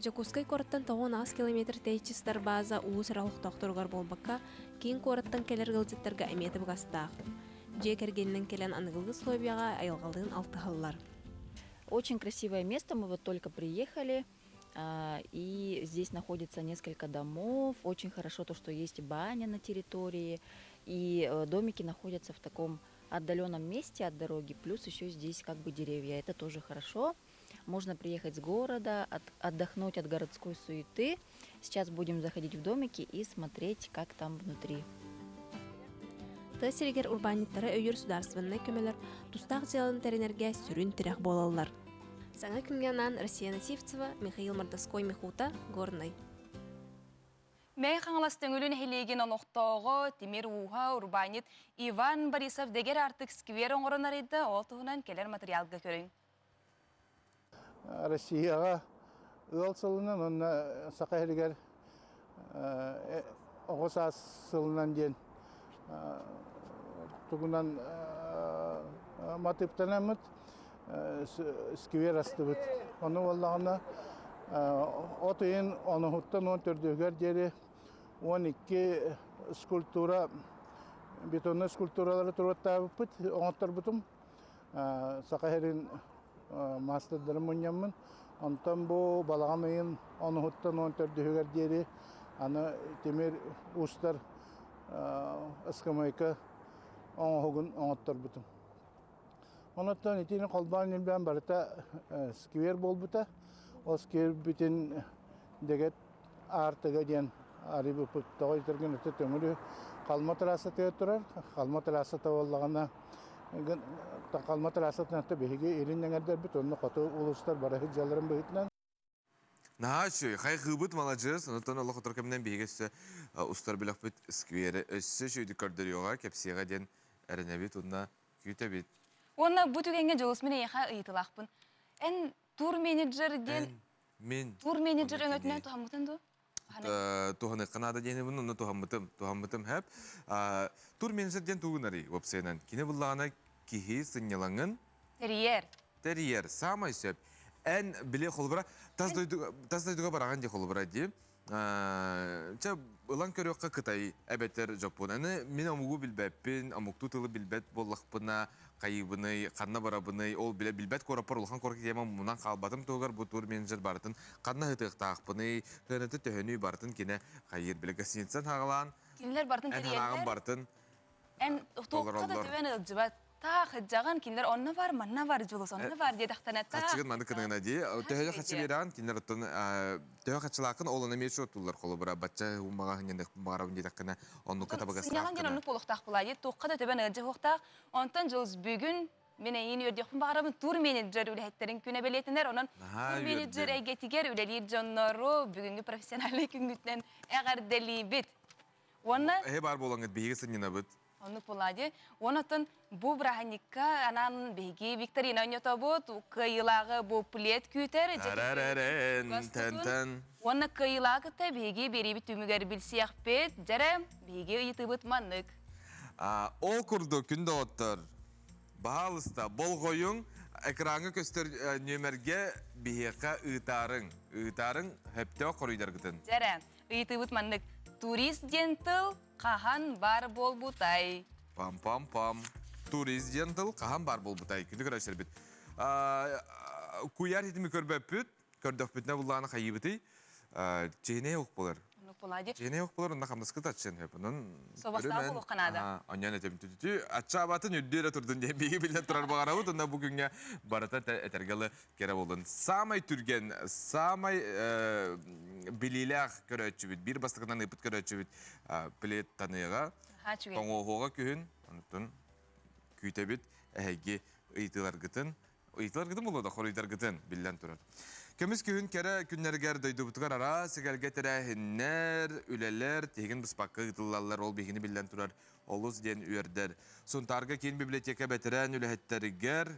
Жакускай кораттан 9 километр тейчистар база уус ралықтақтырғар болбаққа, кейін кораттан келер ғылжеттарға әметі бұғастақ. Же кергеннен келен анығылғы слойбияға айылғалдығын алтығалар. Очень красивое место, мы вот только приехали, и здесь находится несколько домов. Очень хорошо то, что есть баня на территории, и домики находятся в таком отдаленном месте от дороги, плюс еще здесь как бы деревья. Это тоже хорошо. Можно приехать с города, отдохнуть от городской суеты. Сейчас будем заходить в домики и смотреть, как там внутри. Тәсіргер урбаниттары өйір сударсывынны көмелер тұстақ зелін тәренерге сүрін тірек болалар. Саңа күнгеннан Россия Насивцева, Михаил Мордовской, Михута, Горный. Мәй қаңластың өлін хелеген олықтауғы Тимир Уха урбанит Иван Борисов дегер артық сквер оңырынар еді, ол тұғынан келер материалға көрін. Россияға өл сылынан, онына сақа хелегер оғыса сылынан ден тұғынан матыптанамыд сквер асты бұд. Оны олағына отыйын оны хуттан 14-гер дері 12 скульптура, бетонный скульптуралары тұраттағы бұд, оңыттар бұтым. Сақахерин мастырдырым ойнамын. Онтан бұл балаған ойын оны хуттан он төрдігер дері аны темір ұстар ысқымайка оңығын оңаттар бұтым. Онаттан етені қолбан елбен барыта сквер бол бұта. Ол сквер бүтін дегет артыға ден ары бұпыт тағай тұрген өте төңірі қалма тұрасы тәйет тұрар. Қалма тұрасы тағалағана қалма тұрасы тәнті бейге елін әңердер бүт, оны қаты ұлыстар бары хыджаларын бұйтынан. Нағашы, қай қыбыт малажыз, онытын Аллах отыр кәмінен бейгесі ұстар білік бүт сквері өссі шүйді көрдір еуға кәпсиға ден әріне бит, онына күйті бит. Онна бұ түгенге жолыс мене еқа ұйтылақпын. Ән тур менеджер ден... Тур менеджер өңөтінен тұхамытын ду? Туханы қанада дені бұны, оны тухамытым әп. Тур менеджер ден туғынары өпсайынан. Кені бұллағына кихи сыннелаңын? Терьер, самай сөп. Ән біле қолыбыра, таздайдыға бараған де қолыбыра де. Ұлан көріққа Қытай әбеттер жоппын. Әні мен амуғы білбәппін, амуқту тылы білбәт боллақпына, қайыбыны, қанна барабыны, ол білбәт көрапар ұлған көркі демам мұнан қалбатым тоғар бұл тур менеджер барытын, қанна ғытықтақпыны, ғыныты төхіні барытын кені қайыр білі гостиницан хағылан. Кинлер бартын терiyerler. Ән тоққа да төбен ұлжыбат. Тақ жаған кинлер онна бар, манна бар, жолыс онна бар де тақтана тақ. Қатшығын маңды кынығына де. Төхелі қатшы бераған кинлер ұттын, төхі қатшылақын олына меші өттілер қолы бұра. Батча ұмаға хыңендік бағарабын де таққына онныққа табаға сырақтына. Сынаған ген оннық болуқтақ бұлайды. Тоққа да төбен ұлжы хоқтақ. Онтан жолыс бүгін мен ені өрдеқпін бағарабын тур менеджер үләхеттерін күне белетінер. Онын тур менеджер әйгетігер үләлер жоннару бүгінгі профессионалы күнгітінен әғарделі бит. Бар болаңыз бейгі сынына бұд. Onu puladı. Onatın bu brahanika anan begi Viktorina oynuyordu bu kıyılağı bu plet küter. Ona kıyılağı da begi beri bir tümüger bilsiyah pet. Jere begi yıtıbıt manlık. O kurdu günde otur. Bahalısta bol koyun ekranı göster nömerge biheka ıtarın. Itarın hepte koruyder gıdın. Jere yıtıbıt manlık. Turist gentle Kahan bar bol butay. Pam. Turist gentle kahan bar bol butay. Kündü arkadaşlar bit. Kuyar hitimi körbepüt. Kördök bütüne bullağına kayıbıtı. Cehine yok bular. Cehine yok bular. Onda kamda sıkıntı açın hep. Sobastan buluq kanada. Anyan etem tütütü. Atça batın yüddüyle turdun diye bir bilden turar bağına bu. Onda bugün ya barata etergalı kere olun. Samay türgen, samay bililer köröçü bit. Bir bastıkından ipit köröçü bit. Pilet tanıyağa. Toңоğuğa kühün. Onutun küyte bit. Ehegi ıytılar gıtın. Iytılar gıtın bulu da koruylar gıtın. Bilden turar. Kömüz kühün kere günlerger duydu butukar ara. Sigelge terehinler, üleler, tegin bıspakka ıtıllarlar ol bihini bilden turar. Oluz den üerder. Suntarga ken biblioteka betiren ülehetteriger.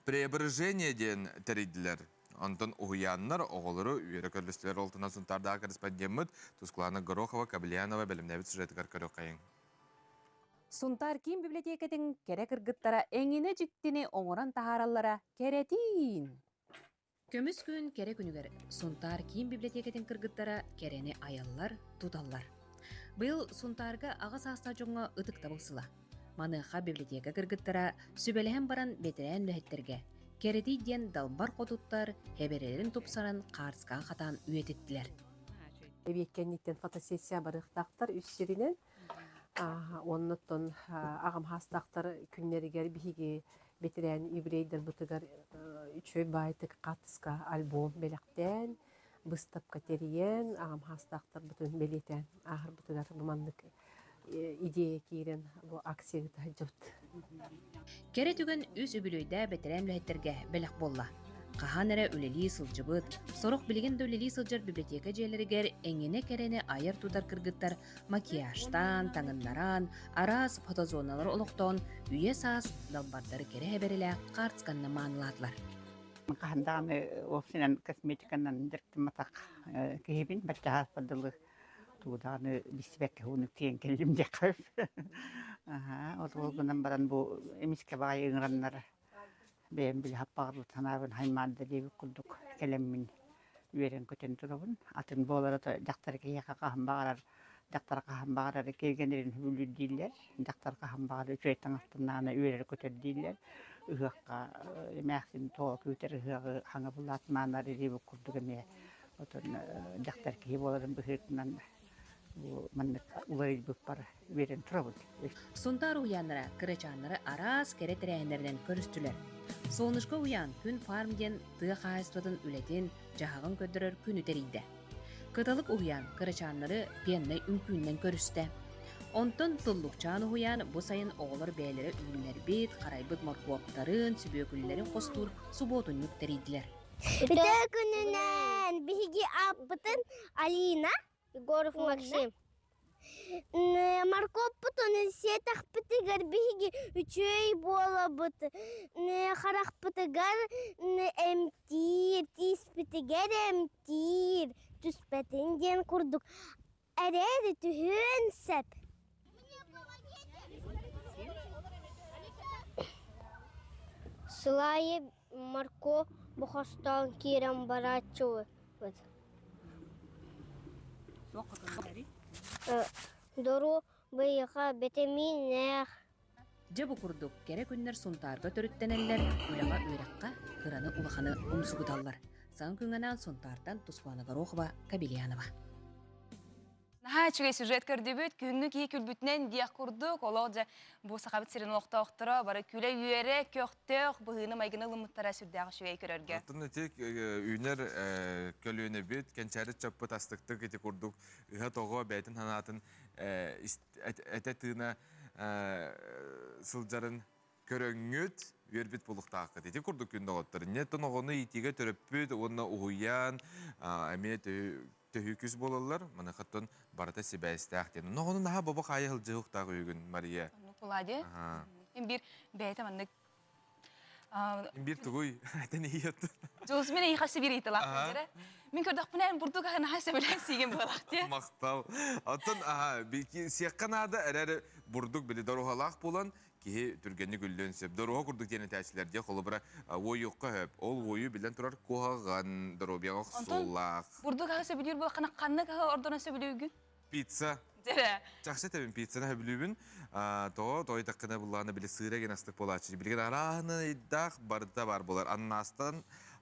Преображение den teridiler. Антон Уяннар, оғылыры үйері көрлістілер олтына сұнтардағы корреспондент Тусклана Горохова, Кабельянова бәлімнәбіт сюжеті қарқару қайын. Сунтар ким библиотекетін кере кыргыттара әңіне жіктіне оңыран тахараллара керетин. Көміс күн кере күнігер. Сунтар ким библиотекетін кыргыттара керені аяллар, туталлар. Бұл Сунтарға ағас аста жоңа ұтық табылсыла. Маныға библиотека кыргыттара сүбеліген баран бетерен лөһеттерге. Керети ден далбар қодуттар хеберелерін топсаран қарсқа қатан үйететтілер. Эбеккенниттен фотосессия барықтақтар үссерінен, онныттон ағым хастақтар күннерігер бігі бетерен юбилейдер бұтығар үчөй байтық қатысқа альбом белектен, бұстап катериен, ағым хастақтар бұтын белетен, ағыр бұтығар бұмандық идея кейрен бұл аксияғы жұрт. Кере түген үз үбілөйді бәтерәм ләйеттерге бәлік болла. Қахан әрі үлелі сылжыбыт, сорық білген дөулелі сылжыр библиотека жерлерігер әңіне керені айыр тудар кыргыттар макияштан, таңыннаран, арас фотозоналар олықтон, үйе саас далбардары кере әберілі қартсканна маңладылар. Қағандағаны офсинен косметиканан діркті матақ кейбін, бәтті хаспадылы туғдағаны бісібәкке ғуынық теген келімде қайып. Олғынан баран бұл емеске бағай ұңыраннар бәйін білі хаппағыр танабын хаймады лебі құлдық келеммін үйерен көтен тұрабын. Атын болары жақтар кейеқа қағын бағарар, жақтар қағын бағарар келгендерін хүлі дейлер, жақтар қағын бағарар үчөй таңақтынағына үйерер көтер дейлер. ыгакка эмээхсин тоо күтер ыгагы хаңа булат маанар ирибе курдук эме отон жактар кии боларын быхытынан бу маннык улай буппар берен турабыт. Сунтар уяннара, кырычаннары арас керетерәһеннәрдән көрүстүләр. Солнышко уян күн фармден тыа хайспатын үлетин жахагын көдөрөр күн үтерийде. Кыталык уян кырычаннары пеннай үмкүннен көрүстә. Онтон туллукчан уян бу сайын оголор бәйләре үлүләр бит, карайбыт моркоптарын, сүбөкүлләрин костур суботун нүктеридиләр. Үтө күнүнөн биги аппытын Алина Егоров Максим. Морковь потом сетах пытыгар биги үчөй бола бут. Харах пытыгар эмтир, тис пытыгар эмтир. Түспетинден курдук. Әрәді түхін сәп. Сылайы марко бұқастан керем барачуы. Дору бұйыға бетеминнәқ. Жабы курдук керек күннер сунтарга төрүттенеллер, улага үйракка кыраны улаханы умсугуталлар. Сан күнгенен сунтартан Туспана Горохова, Кабельянова. Наха чугай сюжет көрдөбүт, күнгү кии күлбүтнен диях курдук, олоджа бу сахабыт сирен олоқта оқтыра, бары күле үйере, көқтөк, бұғыны майгыны лымыттара сүрдәғы шугай көрөрге. Аттын тек үйнер көлөне бит, кенчәрі чөппі тастықты кеті курдук, ыға тоғы бәйтін ханатын әтә тыына сылжарын көрөңгөт, вербит болуқтақы дети курдук күнді оғыттыр. Неттен оғыны итиге төрөппүт, оны уғуян, әме төһүкүс болалар, мана хаттан барата себәстәк ден. Ноғыны наға баба қайы жылжығықтағы үйгін, Мария. Пулади. Мен бір бәйті мандық. Мен бір тұғый, әтен ейетті. Жолыз мен ейқасы бір ейтілақ өздері. Мен көрдіқ бұнайын бұрдық ағын ағасы білән сейген болақ де. Мақтал. Аттан, сияққан ады әрәрі бұрдық білі даруғалақ болан, кеге түргенні күлден сөп. Даруға күрдік дені тәчілерде қолы бұра ойыққа өп. Ол ойы білен тұрар қоғаған, дарубияға қысулақ. Бұрдық ағасы білер бұл қана қанны қаға ордона сөбілі үгін? Пицца. Чақшы тәбін пиццаны өбілуін. Той таққына бұлағына білі сыйреген астық болачы. Білген арағыны иддақ барыда бар болар.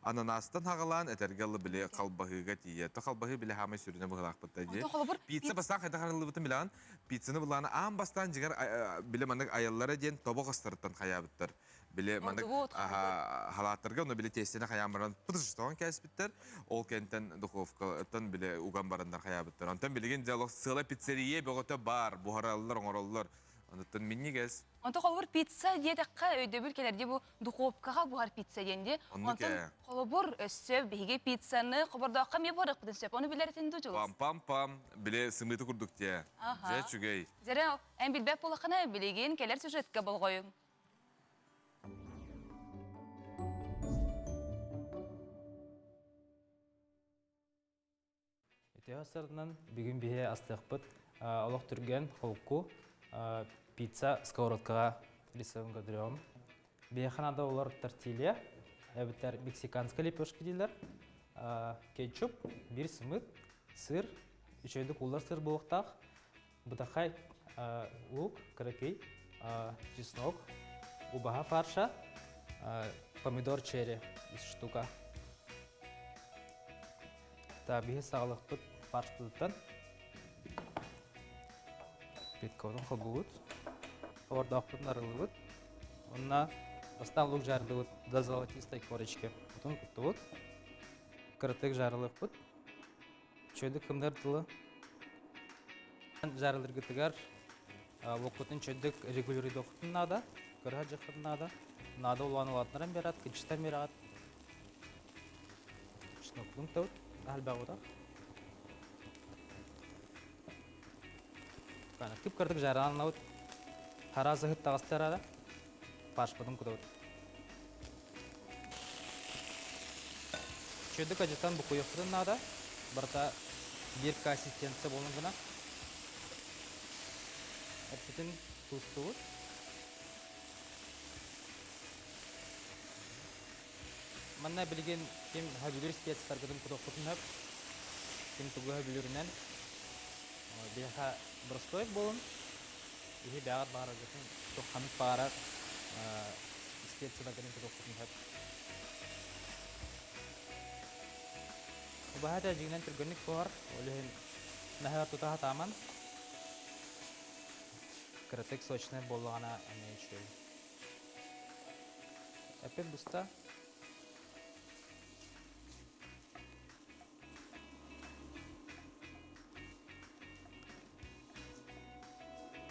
Ананастан хағалан әтергелі білі қалбағыға тиетті. Қалбағы білі хамай сүріне бұғылақ бұттады. Пицца бастан қайта қарылы бұтын білаған. Пиццаны бұлағына ан бастан жігер білі маңдық аяллары ден тобы қыстырыттан қая бұттыр. Білі маңдық халаттарға, оны білі тестені қая баран пұтыштауын кәс біттір. Ол кенттен дұқовқаттан білі уған барандар қая бұттыр. Онтан білген диалог сыла пиццерие бұғыты бар, бұғаралылар, оңыралылар. Онтан минни кәс. Онтан қолыбыр пицца дедіққа өйдөбіл келерде бұл дұқовқаға бұғар пицца денде. Онтан қолыбыр өссөп, бейге пиццаны құбырдаққа ме барық бұдын сөп. Оны білеретін ду жылыз. Пам-пам-пам, біле сымыты күрдік те. Жә чүгей. Зәрі ән білбәк болақына білеген келер сюжетке бұл қойың. Теосардан бүгін бейе астықпыт олық түрген холку пицца сковородкаға рисовын көдірем. Бейханада олар тортилья, әбіттер мексиканская лепешка дейлер, кетчуп, бір сымыт, сыр, үшейдік олар сыр болықтақ, бұтақай лук, каракей, чеснок, убаға фарша, помидор черри 100 штука. Бейе сағылық бұт фарш бұдыттан. Бетковдан қол бұд. Ордақ бұдын арылы бұд. Онына бастан лук жарды бұд. До золотистой корочки. Бұтын күтті бұд. Кырытық жарылық бұд. Чөйді кімдер дылы. Жарылыр күтігер. Оқытын чөйдік регулярыды оқытын нада. Кырға жақытын нада. Нада оланы олатынаран берат. Кіншістен берат. Шынықлың тәуд. Әлбәғырақ. Күп кірдік жарағын ауыт. Таразы ғыт тағыстар ада. Паш бұдың күді ауыт. Чөдік әжеттен бұқы еқырын ада. Бірта беркі ассистентті болың ғына. Әпсетін тұлысты ауыт. Манна білген кем хабилер спецтар күдім күді оқытын әп. Кем тұғы хабилерінен. Бейха бростойк болын. Бейхе бәғат бағар өтін. Тұқ қамыт бағарар пьеса каден кудохтун хап. Убахата жигнен түргөнник бар. Олен нахар тутаха таман. Кратек сочный болгана амечу. Опять буста.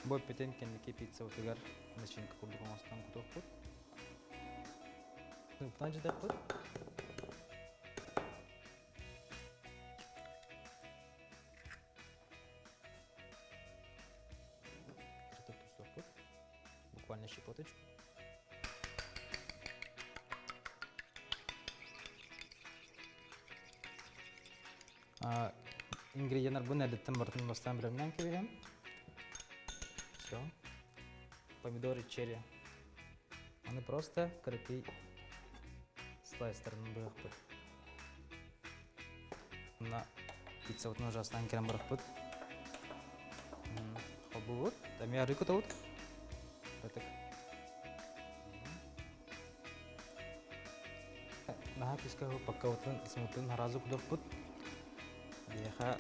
Бой петен кендики пицца утыгар начинка курдук оңостан кутокпут. Сыныптан жыдаппыт. Буквально щепоточку. Ингредиенттер bunu edittim barıtın bastan birimden kebirem. Все. Помидоры черри. Они просто крепи слайстерын бырықпыт. Мына пицца вот ужастан керем бырықпыт. Хоббут. Там я рыку таут. Бытык. Наха писка паккаутын смутын харазы кудырпыт. Бияха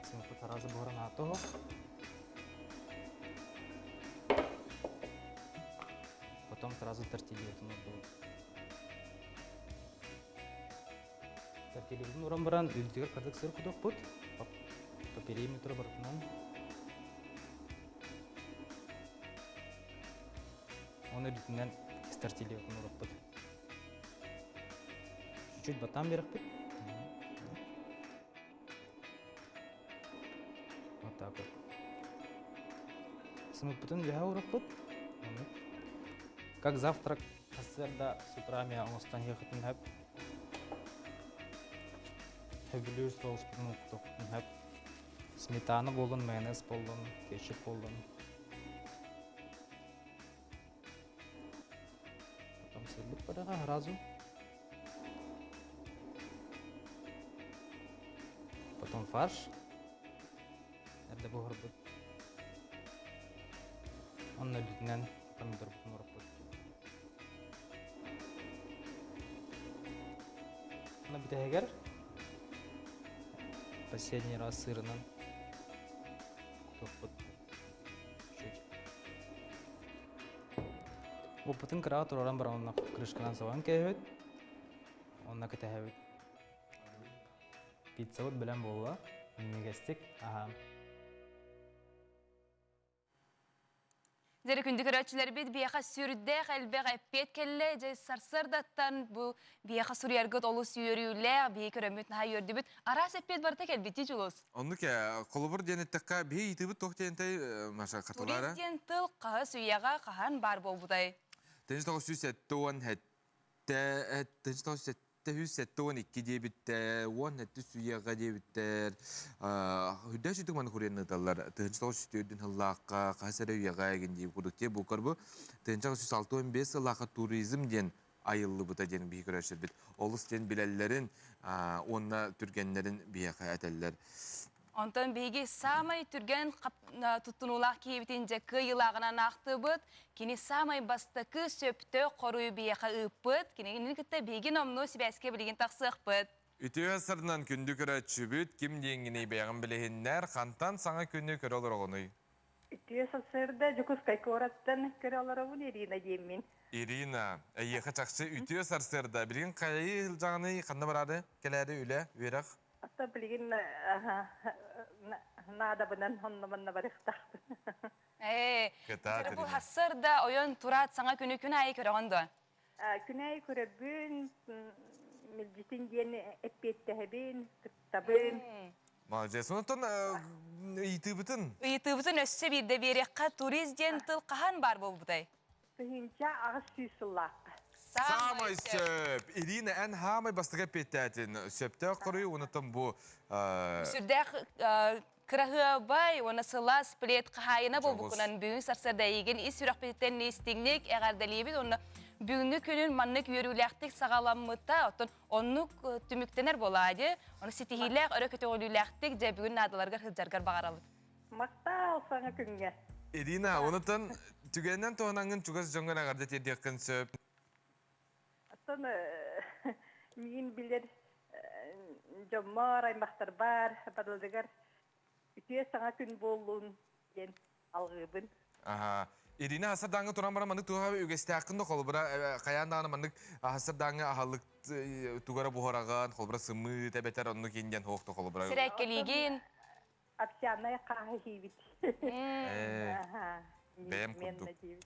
смутын харазы бұрын атығы. Потом сразу тортильету будет. Тортильету урам баран үлдігер кардық сыр кудық бұд. По периметру бартынан. Оны үлдігінен с тортильету урап бұд. Чуть-чуть батам берік бұд. Вот так вот. Смыт бұтын вяға урап бұд. Как завтрак, асырда с утра я остан ехать на хаб. Хабилюс соус пнуктов на хаб. Сметана болон, майонез болон, кетчуп болон. Потом сырбыт парага сразу. Потом фарш. Это бухарбыт. Он на лютнен помидор пнурбыт. Битегер. Последний раз сырным. Чуть. Опытын кыра тураран бар онна крышканан саван кайбет. Онна кетебет. Пицца вот белән болла. Минегестик. Аха. Зері күнді көрәтшілер бет бияқа сүрдәқ әлбәқ әппет кәлі жай сарсырдаттан бұл бияқа сүрергіт олы сүйерюлі бия көрәмет наға өрді бет арас әппет барта кәлбетті жылыз. Онды ке, қолыбыр денеттіққа бей итті бұт тоқтентай маша қартылары? Туристен тыл қағы сүйяға қаған бар бол бұдай. Тәнші тоғы сүйсетті оң әтті, тәнші тоғы сүйсетті хүсетті оң екі дебітті, оң әтті сүйяға дебіттер. Хүдді жүйтік маны көрен ұталар. Тәнші тоғы сүйсетті өйдің ұллаққа, қасары үйяға еген дейіп күдікте бұл қарбы. Тәнші тоғы 6-15 ұллаққа туризм ден айылы бұта ден бей көрәшір біт. Олыс ден біләлілерін, онына түргенлерін бейеқа әтәлілер. Онтан бейге самай түрген тұттынулақ кейбітін жәкі елағынан ақты бұд, кені самай бастықы сөпті қоруы бейеқа ұппыд, кені күтті бейге номну сібәске білеген тақсық бұд. Үті ғасырынан күнді көрәтші бүт, кім денгіне бейгін білігінлер, қантан саңа күнді көрі олар оғыны? Үті ғасырда жүкіз қайқы ораттан көрі олар оғын Ирина деймін. Ирина, әйеқі чақшы үті ғасырда білген қайы жағыны қанды барады, келәді үлі, өйрақ? Ата білген нада бұнан оннаманна барықтақты. Бұл ғасырда ойын тұрат саңа күні айы көрі оғынды? Күні айы көрі бүн, мілжетін дені әппетті әбін, тұттабын. Молодец, онытын үйті бұтын? Үйті бұтын өсі бірді береққа туризден тыл қаған бар бұл бұдай? Бұхынша ағыз сүйсіллақ. Самай сөп. Ирина ән хамай бастыға петтәтін. Сөпті құры, онытын бұл... Сүрдәқ кірағы бай, оны сылас плет қағайына бұл бұқынан бүгін сарсарда еген ес сүрақ петтен естігнек әғардалебет, оны бүгінгі күнін маннық үйеруләқтік сағаламмыта, онық түміктенер болады, оны сетихиләқ өрі көте олуләқтік жә бүгін надаларғар хылжарғар бағаралып. Мақтал саңа күнге. Ирина, онутан түгеннен тоғанаңын чугас жоңган ағарда тердеккен сөп. Аттан мен білер жоммар аймақтар бар, бадылдығар үтіе саңа күн болуын ен алғыбын. Ирина асыр даңы туран бара мандык туға үгесте ақынды қолбыра қаян дағаны мандык асыр даңы ағалық туғара бұхараған, қолбыра сымы тәбетер онны кейінден хоқты қолбыра. Сірәк келеген. Апсианай қағы хейбіт. Бәйім күрдік.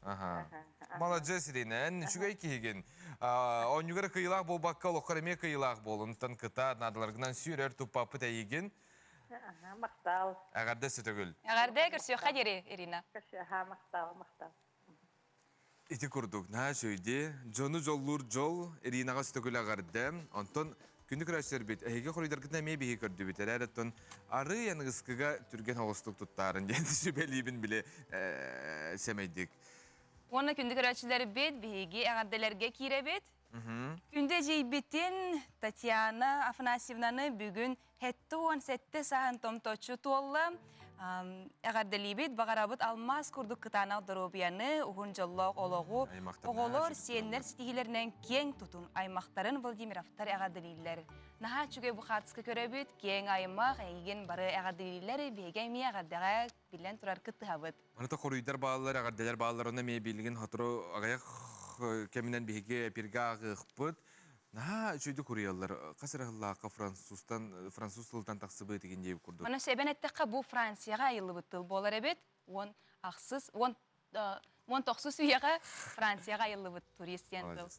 Молодец, Ирина, ән шүгай кейген. Онюгар кыйлақ бол баққа олыққар еме кыйлақ бол. Онтан кыта надыларғынан сүйрер тұппапы тәйеген. Мақтал. Ағарда сөтігіл. Ағарда көрсеуға дері, Ирина. Мақтал. Ити күрдік. На шөйде, жоны жоллур жол, Иринаға сөтігіл ағарда. Онтан күнді күрәшер бет. Әйге құрыйдар күтіне ме бейі көрді бет. Әрәттен ары яңғысқыға түрген олыстық тұттарын. Енді шүбәлейбін біле сәмейдік. Оны күнді күрәшілер бет, бейге ағардаларға кире бет. Күнде жейбетін Татьяна Афанасьевнаны бүгін хетті 17 сағын томточу туолла. Ағардалибет бағарабыт алмаз күрдік қытана дұробияны ұғын жоллоқ олығы оғылыр сиенлер сетігілерінен кең тұтын аймақтарын Владимировтар ағардалилер. Наға чүге бұқатысқы көребет, кең аймақ әйген бары ағардалилер бейгәй ме ағардаға білен тұрар күтті ғабыт. Маныта қоруйдар бағалар, ағардалар бағаларына ме білген хатыру ағаяқ кемінен бейге перга ғықпыт. Наға жөйді көреялар, қасыр ағылаққа француз тылдан тақсы бұй деген дейіп көрді. Оны сөйбен әттіққа бұл Францияға айылы бұттыл болар әбет, он тоқсыз үйеға Францияға айылы бұт туристен бұл.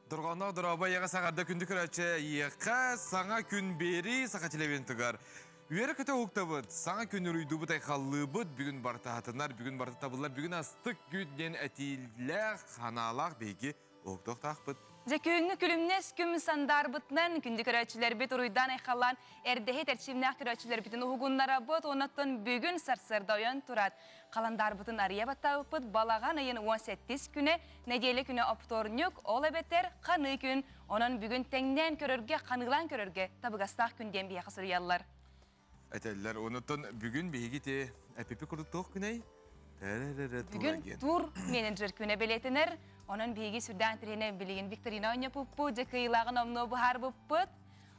Дұрғанақ дұраба еға сағарда күнді күрәтші еқа саңа күн бері сақа телевен тұғар. Үйері күті ұқтабыд, саңа күн үрейді бұтай қаллы бұд, бүгін барты хатынар, бүгін барты табылар, бүгін астық күннен әтейлілер, қаналақ бейге ұқтық тақпыд. Күнгі күлімнес күмі сандар бұтынан күнді күрәтшілер бет ұруйдан айқалан әрдеге тәрчімнәқ күрәтшілер бетін ұғығынлара бұт, онаттың бүгін сарсырда ойын тұрад. Қаландар бұтын ария баттау бұт, балаған айын 18 күні, неделі күні опторнюк, ол әбеттер қаны күн, онын бүгін тәңнен көрерге, қанылан көрерге, табығастақ күнден бейақы сұрыялар. Әтәлілер, онаттың бүгін бейге те әпепе күрдіктіқ күнәй? Бүгін тур менеджер күні білетінер, onun bilgi sürdüğün trene bilgin Viktorina oynuyor bu, cekayılağın omno buhar bu,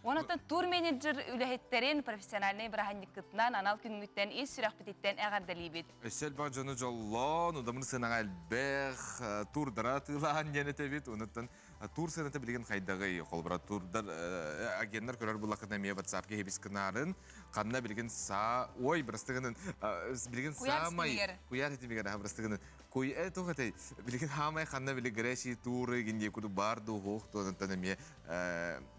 Онотон тур менеджер үлэхеттерин профессиональный браханникытынан анал күнгүттен ис сүрәк бититтен әгәрдәлибит. Эсел бар жаны жоллон, удамын сынага әлбәх, турдара тылаан денете бит, онотон тур сынаты билген хайдагы холбара турдар агенттер көрөр булакына мия WhatsApp-ка хебис кынарын, канна билген са, ой, брастыгынын билген самай, куяр хити бигара брастыгынын. Куй это хатay билген хамай канна билген греши туры гинде куду барду хохто онотон мия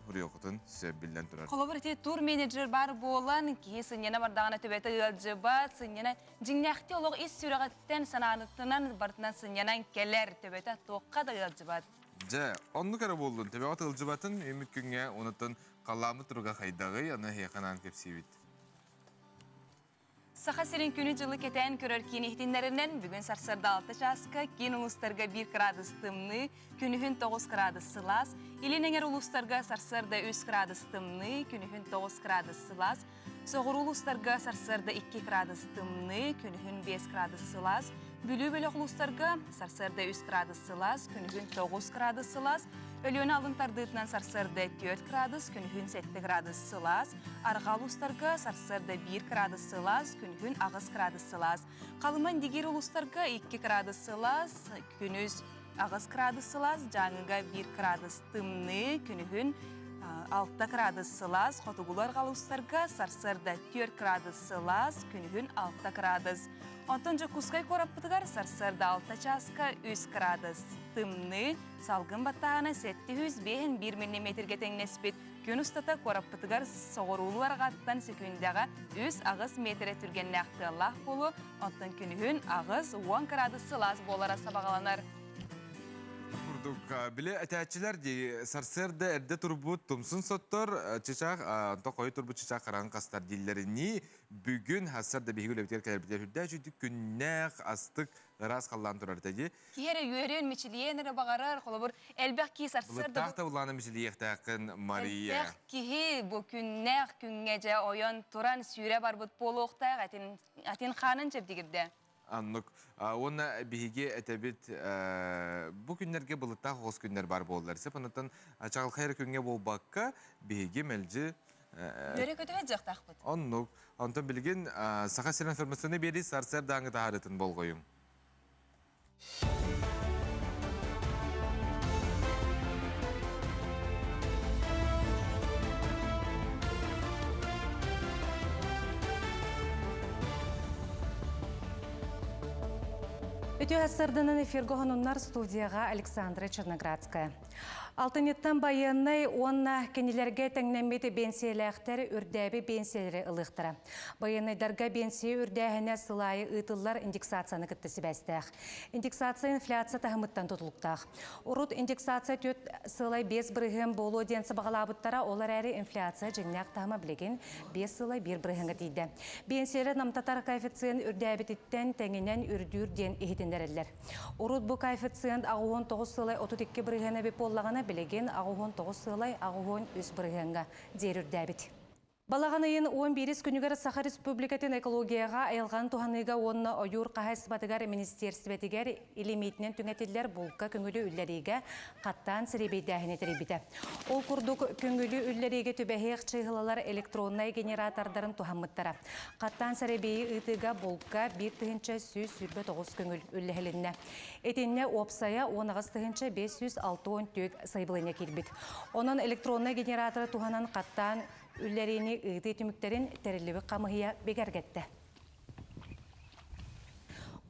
хурьёкутун сөбилден турар. Колобрати тур менеджер бар болан ки сынена бардагана төбөтө ылжыба, сынена жиңнакты олог ис сүрәгәттен сананытынан бартынан сыненан келер төбөтө тоққа да ылжыба. Же, онну кара болдун. Төбөт ылжыбатын үмүт күнгө онотон калламы турга хайдагы, аны хеканан кепсибит. Саха сирин күнү жылы кетен көрөр кинихтинлеринен бүгүн Сарсырда 6 часка, кин улустарга 1 градус тымны, күнүхүн 9 градус сылас, илинеңер улустарга Сарсырда 3 градус тымны, күнүхүн 9 градус сылас, соғыр улустарга Сарсырда 2 градус тымны, күнүхүн 5 градус сылас, бүлүү-бөлөк улустарга Сарсырда 3 градус сылас, күнүхүн 9 градус сылас, Өлөне алын тардытынан Сарсырда 4 градус, күнүхүн 7 градус сылас, арғал улустарга Сарсырда 1 градус сылас, күнүхүн ағыз градус сылас. Қалыман дегер улустарга 2 градус сылас, күнүз ағыз градус сылас, жаңыга 1 градус тымны, күнүхүн 6 градус сылас, хотугулар қалыстарга Сарсырда 4 градус сылас, күнүхүн 6 градус. Онтонжа кускай кораппытыгар Сарсырда 6 часка 3 градус тымны, салгын баттағана 705 1 мм теңнеспет. Күн ұстата кораппытыгар соғырулар ғаттан секундяға 3 ағыз метре түрген нәқті Аллах болу, онтон күнігін ағыз 10 градус сылас болара сабағаланар. Биле әтәчиләр ди Сарсырда әрдә турбут тумсын соттор чичак anta кой турбут чичак каран кастар дилләрени бүген Сарсырда бигүле битер кәлбитер хүдә җүдик күннәк астык раз каллан турар тәҗи. Киһәре йөрен мичилиенере багарар холобыр әлбәк ки Сарсырда. Тахта уланы мичилиектә кын Мария. Әлбәк ки бу күннәк күнгәҗә оян туран сүрә бар бут полукта атин ханын җеп дигердә. Аннык, оны биге әтәбит бу күннәргә булытта хос күннәр бар булдылар. Сепанаттан чагыл хайр күнгә булбакка биге мәлҗи Йөрә көтә җактак бут. Аннык, антан билген саха сирен информацияны бери Сарсырда аңы тахарытын болгойым. Өте әсірдінің эфиргі ғанунлар студияға Александра Черноградская. Алтынеттан байынной онна кенелерге тәңнәмбеті бенсияләқтері үрдәбі бенсиялері ылықтыра. Байынайдарға бенсия үрдәхіне сылайы ұтылар индексацияны күтті сібәстәқ. Индексация инфляция тағымыттан тұтылықтақ. Урут индексация төт сылай 5 бірігім болу денсі бағалабыттара олар әрі инфляция жеңнәқ тағыма білеген 5 сылай 1 бірігіңі дейді. Бенсиялер намтатар коэффициент үрдәбетіттен тәңінен үрдүр ден ехетіндерілер. Урут бұл коэффициент ағуын 9 сылай 32 бірігіні беп болағына білеген ағуын 9 сылай ағуын 3 бірігіңі дер үрдәбет. Балағанайын 11 күнігер Саха Республикатын экологияға айылған туғаныға онына ойыр қағайсы батығар министерстветігер елеметінен түңәтелер бұлқа күңілі үллеріге қаттан сіребейдәхіне тіребіді. Ол күрдік күңілі үллеріге түбәхеқ чығылалар электроннай генератордарын туғамыттара. Қаттан сіребейі ұтыға бұлқа 1-100 күңіл үлләхілінне. Етінне опсая 10-564 сайбылыне келбіт. Оның электроннай генераторы туғанан қаттан үлләрені ұйды түміктерін тәрілігі қамығыя бегергетті.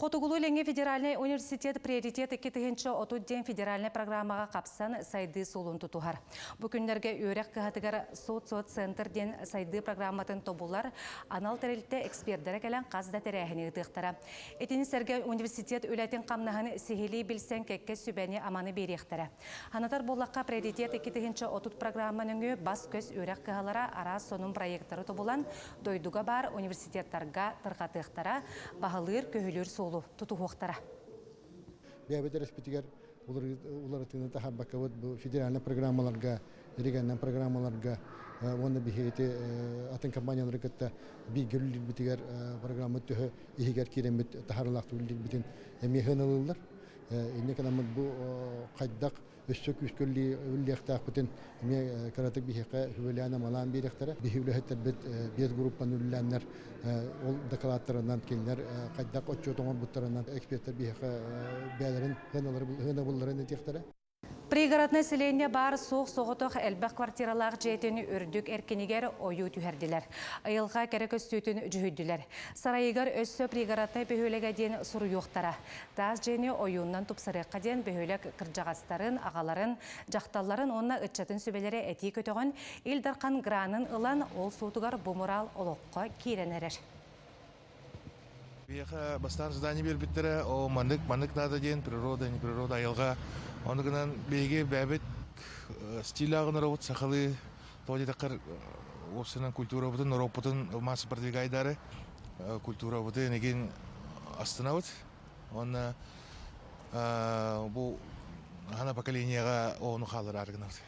Қотугулу Ленге федеральный университет приоритет 2-ші отут ден федеральный программаға қапсан сайды солын тұтуғар. Бүкіндерге өрек қағатығар соц-центр ден сайды программатын тобулар анал тәрілті эксперттері кәлін қазда тәрәхіне ұтықтара. Етіністерге университет өләтін қамнағын сихили білсен кәкке сүбәне аманы беректері. Ханатар болаққа приоритет 2-ші отут программаның бас көз өрек қағалара ара сонын проекттары тобулан дойдуға бар университеттарға тырғатықтара бағылыр көхілер солы туту хоқтара. Бәбетер спитигер улар тыны тахар бакават бу федеральный программаларга, региональный программаларга, онда бихете атын компаниялар кытта бигерлер битигер программа төһө ихигер киремет тахарлак түлдик битин эмеханалылар. Инне канамы бу кайдак өссөк үскөлли үллехтаахпытын эме каратык бихеке хүбеляна малан бирехтере бихүлехтер бет группаны үлләннәр ол докладларынан келнер кайдак отчетоңор буттарынан эксперттер бихеке бәлерин гына булларын этехтере. Пригород населения бар соқ-соғытық әлбәқ квартиралар жетені үрдік әркенегер ойу түхерділер. Айылға кәрек өстөйтін жүхүйділер. Сарайығар өссі пригородтай бөхөлеге ден сұру yoқтара. Таз жені ойуыннан тұпсырыққа ден бөхөлек кіржағастарын, ағаларын, жақталларын онына үтчатын сөбелері әти көтіғын, елдарқан гранын ылан ол суытығар бумырал олыққа кейренерер. Бияха бастан здание бербиттере, о манык надо ден, природа, не природа, айылға. Оны гынан беге бәбет стиль ағын робот сақалы тоди тақыр опсынан культура бұтын, роботын массы продвигайдары культура бұты неген астына бұт. Оны бұл ғана поколенияға оны қалыр арғын бұты.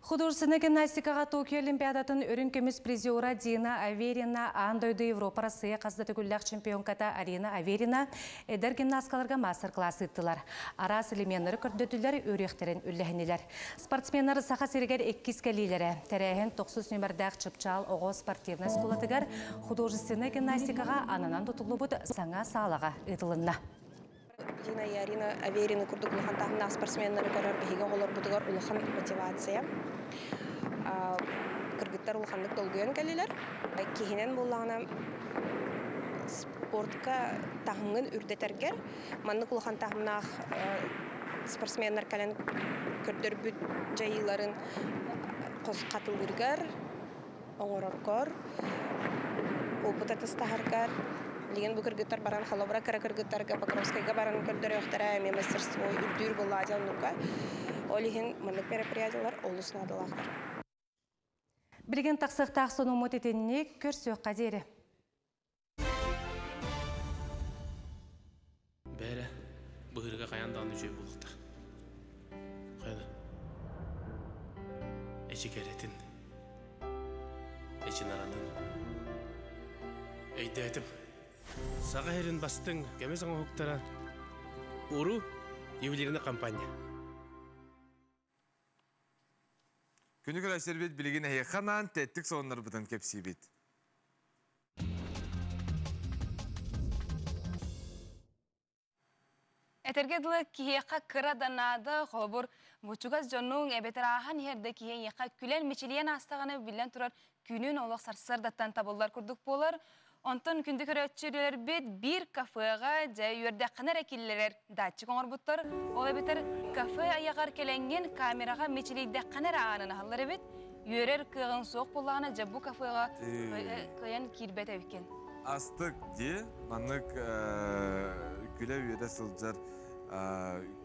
Художественная гимнастикаға Токио Олимпиадатын өрін көміс призиора Дина Аверина, Андойды Европа Россия қаздаты күлләқ чемпионката Арина Аверина әдір гимнасткаларға мастер-класс ыттылар. Арас элементтері көрдөтілер, өректерін үлләхінелер. Спортсменлар сақа сергер 2 кәлейлері. Тәрәхін 9 нөмірдәқ чыпчал оғы спортивный скулатығар художественная гимнастикаға ананан тұтылы бұд саңа сағалаға ұтылынна. Дина и Арина Аверина курдук улахантахна спортсменнары көрөр бихиге олар бутугар улахан мотивация. Кыргыттар улаханлык долгуен келелер. Кихинен буллагына спортка тахыңын үрдетергер. Маннык улахантахнах спортсменнар кален көрдөр бүт жайыларын кос катылгыргар, оңороргор, опытатыстахаргар. Леген бу кыргыттар баран халабра кара кыргыттарга Покровскайга баран көрдөр өктөрө эме мастерство үрдүр булладан нука. Олиген мындык мероприятиялар олуснадылар. Билген тақсықтақ сону мотетенне көрсөк қадері. Бәрі бұғырға қаяндағын жөй болуқта. Қайда? Әчі кәретін. Әчі нарадың. Әйді әтім. Саға әрін бастың кәміз аңа хоқтара. Уру ювелирный компания. Күні күн әсербет білеген әйіқанан тәттік соңынлар бұтын кепсі бет. Этергеділі киеқа кыраданады қолыбыр мұчуғаз жонуң әбетер ағын ерді киеқа күлен мечелиен астағаны білен тұрар күнін олық сарсардаттан табылдар күрдік болар. Онтон күнді көрөтчілер бет бір кафеға жай үйерді қанар әкелілер датчы қоңыр бұттыр. Ол әбетер кафе аяғар келенген камераға мечелейді қанар ағанын алар әбет. Үйерер күйген соқ болағына жабу кафеға көйен кирбет әвкен. Астық де, манық күлі үйері сылжар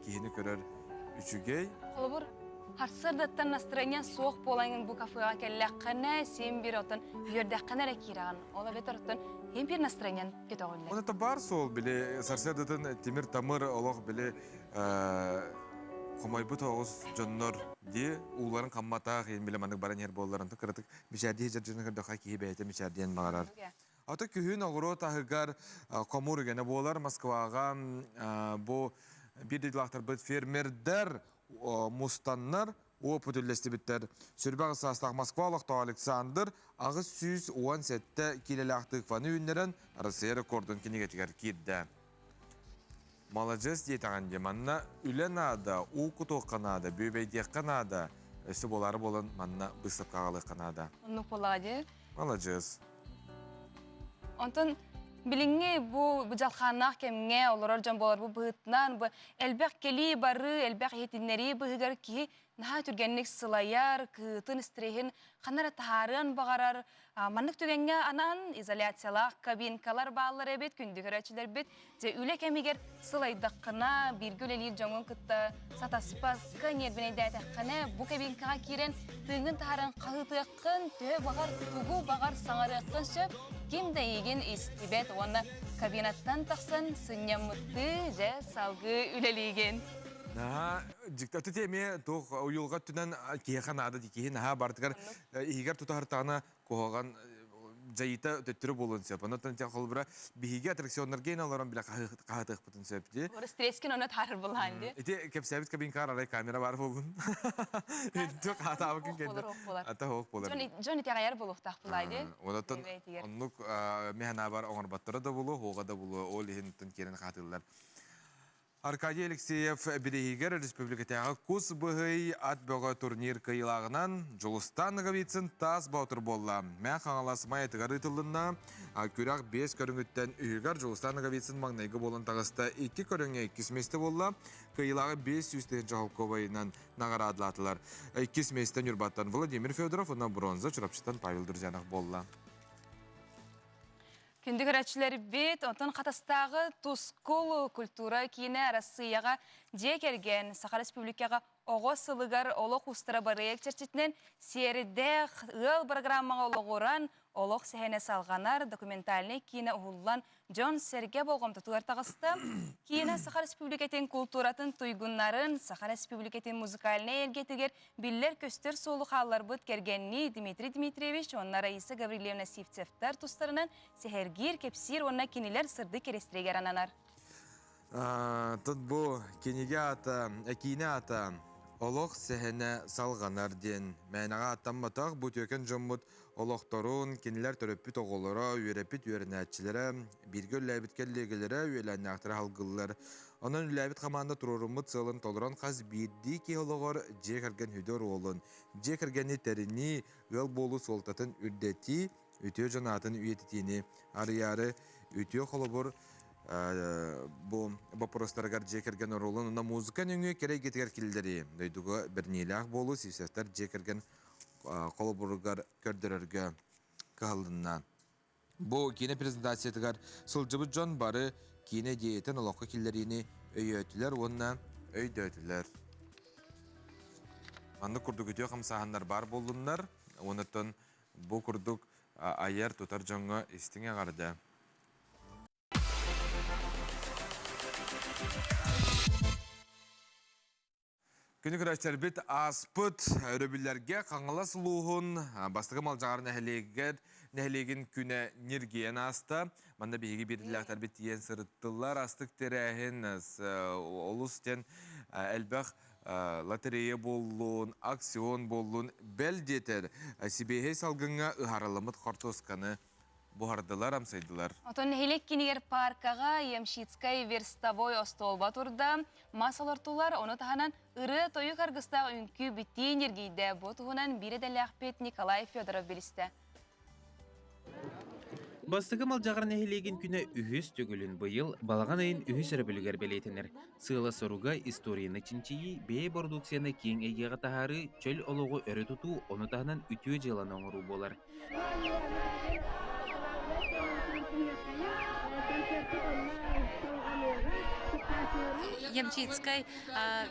кейіні көрер үшігей. Қолыбыр, харсырдаттан настроение соқ болайын бұл кафеға келі қана сен бір отын үйерді қанар әкераған. Ол әбетер отын ең бір настроение кет оғылы. Оны та бар сол, біле, сарсырдатын темір тамыр олық біле Қомайбы тоғыз жоннор де уларын қамматақ ең біле манық баран ер боларынты қырытық мишәрді ежер жыны қырдыққа кейі бәйті мишәрден бағарар. Аты күйін оғыру тағығар қомур гені болар Москваға бұл бір дейлақтар бұд фермердер мұстаннар опыт үллесті біттер. Сүрбәғі састақ Москвалықта Александр ағыз 117 келелақтық фаны үнлерін Россия рекордын кенегетігер керді. Молодец дейтаған деманна үлен ада, уқыт оқанада, бөбейдек қанада, өсі болары болын манна бұстып қағалы қанада. Онық болады. Молодец. Онтон біліңе бұл жалқанақ кемге олар жан болар бұл бұғытынан, әлбәқ келі бары, әлбәқ етінері бұғығар ки, наға түргенлік сылаяр, күтін істірейін, қанара тағарын бағарар, манық түгенге анан изоляциялақ кабинкалар бағалар әбет, күнді көрәтшілер бет, же үлі кәмегер сылайдаққына, біргіл әлейіп жоңын күтті, сатаспаққа нербінейді әтәққіне, бұл кабинкаға керен түңін тағарын қағытыққын, тө бағар тұғу бағар саңарыққын сөп, кемді еген істебет, оны кабинаттан тақсын, сынямытты, же салғы үлелеген. Жіктаты теме тоқ ұйылға түнен кейхан ады декейін наға бардығар егер тұтағыртағына қоғаған жайыта өтөттүрү болун сөп. Онотон те холбура биһиги аттракционнар гейналарын биле кахатык бутун сөпти. Ор стресскен оны тарыр булган ди. Эти кепсәбит кабинка арай камера бар болун. Эти кахатабы күн кенде. Ата хок болар. Джонни тагаяр булуктак булайды. Онотон оннук механа бар оңорбаттары да болу, хога да болу, ол ихинтен керен катылар. Аркадий Алексеев Берегигер республикатағы кус бұғый ат бөгі турнир кыйлагынан Жолустан ғавитсын тас баутыр болла. Мән қаңаласымай әтігар ұтылына күрақ 5 көріңіттен үйгар Жолустан ғавитсын маңнайғы болын тағыста 2 көріңе 2 месті болла. Кыйлағы 500 жағылқы байынан нағара адылатылар. 2 местен үрбаттан Владимир Федоров, ona бронза чұрапшыттан Павел Дұрзянық болла. Күнді көрәтшілер бет, онтын қатастағы Тускул культура кейіне Россияға декерген Саха Республикаға оғы сылығар олық ұстыра барыек черчетінен серіде ғыл программаға олығыран олық сәхене салғанар документальный кейіне ұғылан Джон Серге болғым тұтығар тағысты. Кейіне Саха Республикатын культуратын туйгуннарын Саха Республикатын музыкальный елгетігер биллер көстер солы қалар бұд кергенні Дмитрий Дмитриевич, онна Раиса Гаврилевна Сивцевтар тұстарынан сехергир кепсир онна кенелер сырды керестрегер ананар. Тут бұл кенеге ата, әкейіне ата, олық сәхене салғанар ден. Мәйнаға аттанматақ бұт өкен жоммыт олықтарун, кенелер төрөппіт оғылыра, үйереппіт үйерінәтчілері, біргі үләбіт кәллегілері, үйеләнне ақтыры халғылар. Onun үләбіт қаманда тұрырымыт сылын толыран қаз бірді ке олығыр жекірген хүдер олын. Жекіргені тәріні ғыл болу солтатын үрдеті, үтіо жанатын үйететіні, арыяры үтіо қолыбыр бұл бапырыстарғар жекірген оролын. Она музыка нөңі керек етігер келдері. Дөйдігі бірнейлі болу, севсестер жекірген қолыбырғар көрдірерге қағылынна. Бұл кейіне презентациятығар сылжыбы жон бары кейіне дейетін олаққа келдеріні өйетілер, онына өйдөтілер. Анды күрдік өте қамсағандар бар болынлар, онытын бұл күрдік айар тұтар жоңға істіңе қарды. Күні күрәштер біт аспыт өрөбілерге қаңғыла сұлуғын бастығы малжағар нәхелеген күні нерген асты. Манда бейгі берділіқтер біт ен сұрыттылар астық тәрәхін олыстен әлбәқ лотерея болуын, акцион болуын бәлдетер. Сибейхей салғынға ұғарылымыт қортосканы бұғардылар, амсайдылар. Отон нәхелек кенегер паркаға Емшицкай верстовой остолба тұрда. Масалар оны тағанан ұры тойы қарғыстағы үнкі бітті енергейді. Бұл тұғынан бірі дәліқпет Николай Федоров білісті. Бастығы малжағыр нәхелеген күні үхіс төгілін бұйыл балаған айын үхіс әрбілігер белетінер. Сыйла соруға историяны чинчиyi бей продукцияны кейін әйгеға тағары чөл олығы өрі тұту оны тағынан үтіө жылан оңыру болар. Емчицкай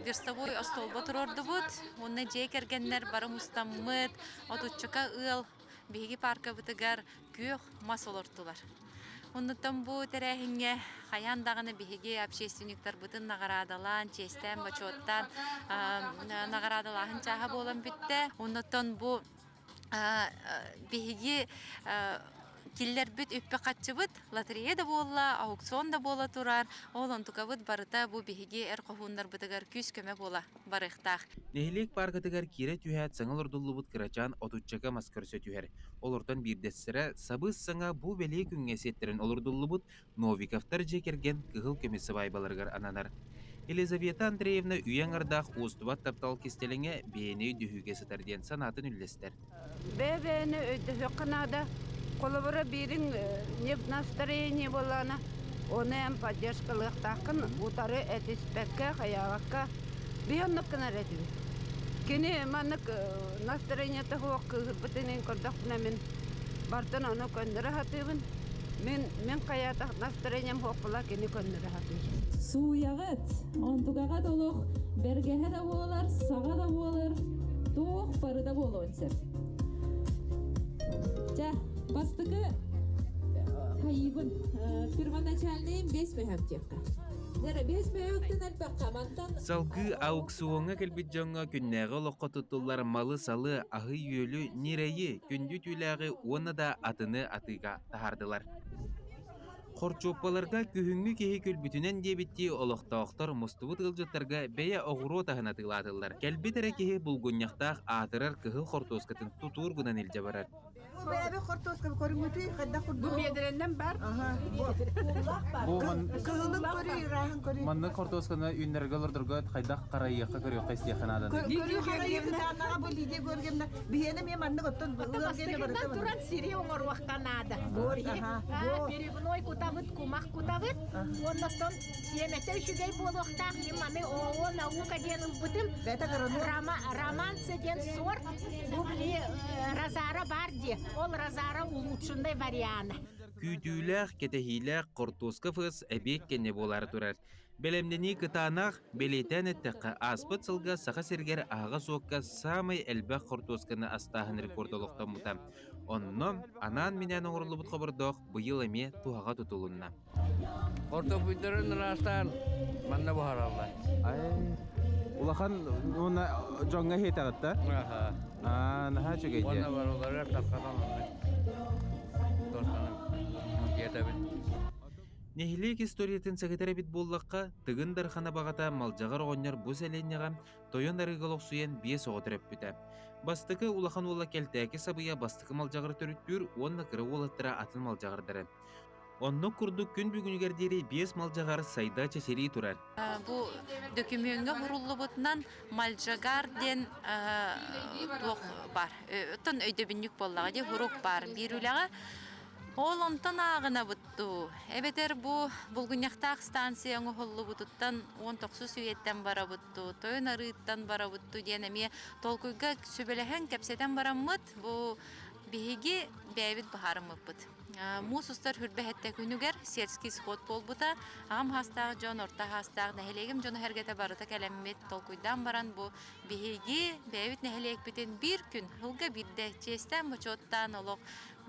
верстовой остолба тұрорды бұд. Оны жекергенлер барым ұстаммыд, отучака ыл, бейгі парка бұтығар көк мас олыртылар. Оннықтан бұл тәрәхінге қаяндағыны бейгі общественниктар бұтын нағарадалан, честен, бачоттан нағарадалағын чаға болан бітті. Оннықтан бұл бейгі Киллер бүт өппе қатчы бұд, лотерея да бола, аукцион да бола тұрар. Ол онтука бұд барыта бұ бейге әр қоғындар бұдығар күз көмі бола барықтақ. Нехелек паркатығар кері түйәт саңыл ордулы бұд кырачан отучака маскарсы түйәр. Олырдан бірдесірі сабыз саңа бұ бәле күнге сеттерін олырдулы бұд Новиковтар жекерген кығыл көмесі байбалырғар ананар. Елизавета Андреевна үйен ардақ остубат таптал кестеліңе бейіне өйдіхуге сытарден санатын үллестер. Бәбәні өйдіху қынада қолыбыра бірін нефт настроение болана, оны әм поддержкалық тақын, бұтары әтіспәкке, қаяғаққа бейонлық кінар әдігі. Кені мәнік настроение тағы оқ бұтынын көрдіқпіна мен бартын оны көндірі хатығын. Мен қаятақ настроением хоқпыла кені көндірі хатығын. Суяғыт, онтуғаға толық, бергеге да болар, саға да болар, тоқ бары да болуын сәр. Бастығы хайыбын первоначальный 5 мәхәмтекка. Салгы аукционга келбит жоңга күннәгы олоққа тұттылар малы салы, ағы үйелі, нерейі, күнді түйләғы оны да атыны атыға тахардылар. Хорчоппаларга күхүнгү кеһи күлбүтүнен дебитти олохтоохтор мустубут ылжыттарга бэйэ оғуро тахына тыылаатыллар. Кэлбитере кеһи булгунняхтаах аатырар кыһыл хортуоскатын тутуургунан илже барар. Бәбе хортоска көрүңүтү хадда хурду. Бу бедеренден бар. Кылын көрү, рахан көрү. Манны хортуосканы үннерге лордурга хайдах карайыакка көрү кайсияханадан. Көрү карайыакка таанага бу лиде көргемне биене мен манны готтон көргене барыта. Туран сири оңор вакканада. Перегной кутавыт, кумах кутавыт. Оннотон семете үшүгей болохтак маны о наука ден ылбытым. Роман сеген сорт. Бу били разара барди. Ол разара улучшундай варианы. Күтүүлэх, кетехилэх, хортуоска фыс эбек кенне болар турар. Белемдени кытаанах белетен эттекка аспыт сылга саха сергер ага соокка самый элбэх хортуосканы астаахын рекордолуктан мутам. Онно анан менен оңорлубут хобордох быйыл эме туага тутулунна. Хортопуйдарын растан манна бухаралла. Улахан уна жоңга хетагатта? Наха чөгейде. Онна барулары тапканан. Нехилек историятын секретаря бит боллаққа тыгын дархана бағата малжағар оғынер бұз әленеға тойон арыголық суен бие соғытырып бүті. Бастықы улахан ола келтәкі сабыя бастықы малжағыр төріттүр, онна кірі олаттыра атын малжағырдары. Онны күрді күн бүгінігердері бес малжағар сайда чәчері тұрар. Бұл дөкүмөнгө хуруллу бұтынан малжағар ден тоқ бар. Өттін өйді біннік боллаға де хурук бар. Біруліға ол онтан ағына бұтту. Әбетер бұлгүняқтақ станцияңы холлу бұтыттан 19 сүйеттен бара бұтту. Тойын арыттан бара бұтту денеме толкуйға сөбелеген кәпсетен барамыд. Бұл бейге бәйбіт бағарымы бұт. Мусустар хүрбәхетті күнігер сельский сход бол бұта. Ағам хастағы жон, орта хастағы нәхелегім жон әргеті барыта кәлеммет толкуйдан баран бұл бейге бәйбіт нәхелег бітін бір күн. Хылға бірді честен бұчоттан олық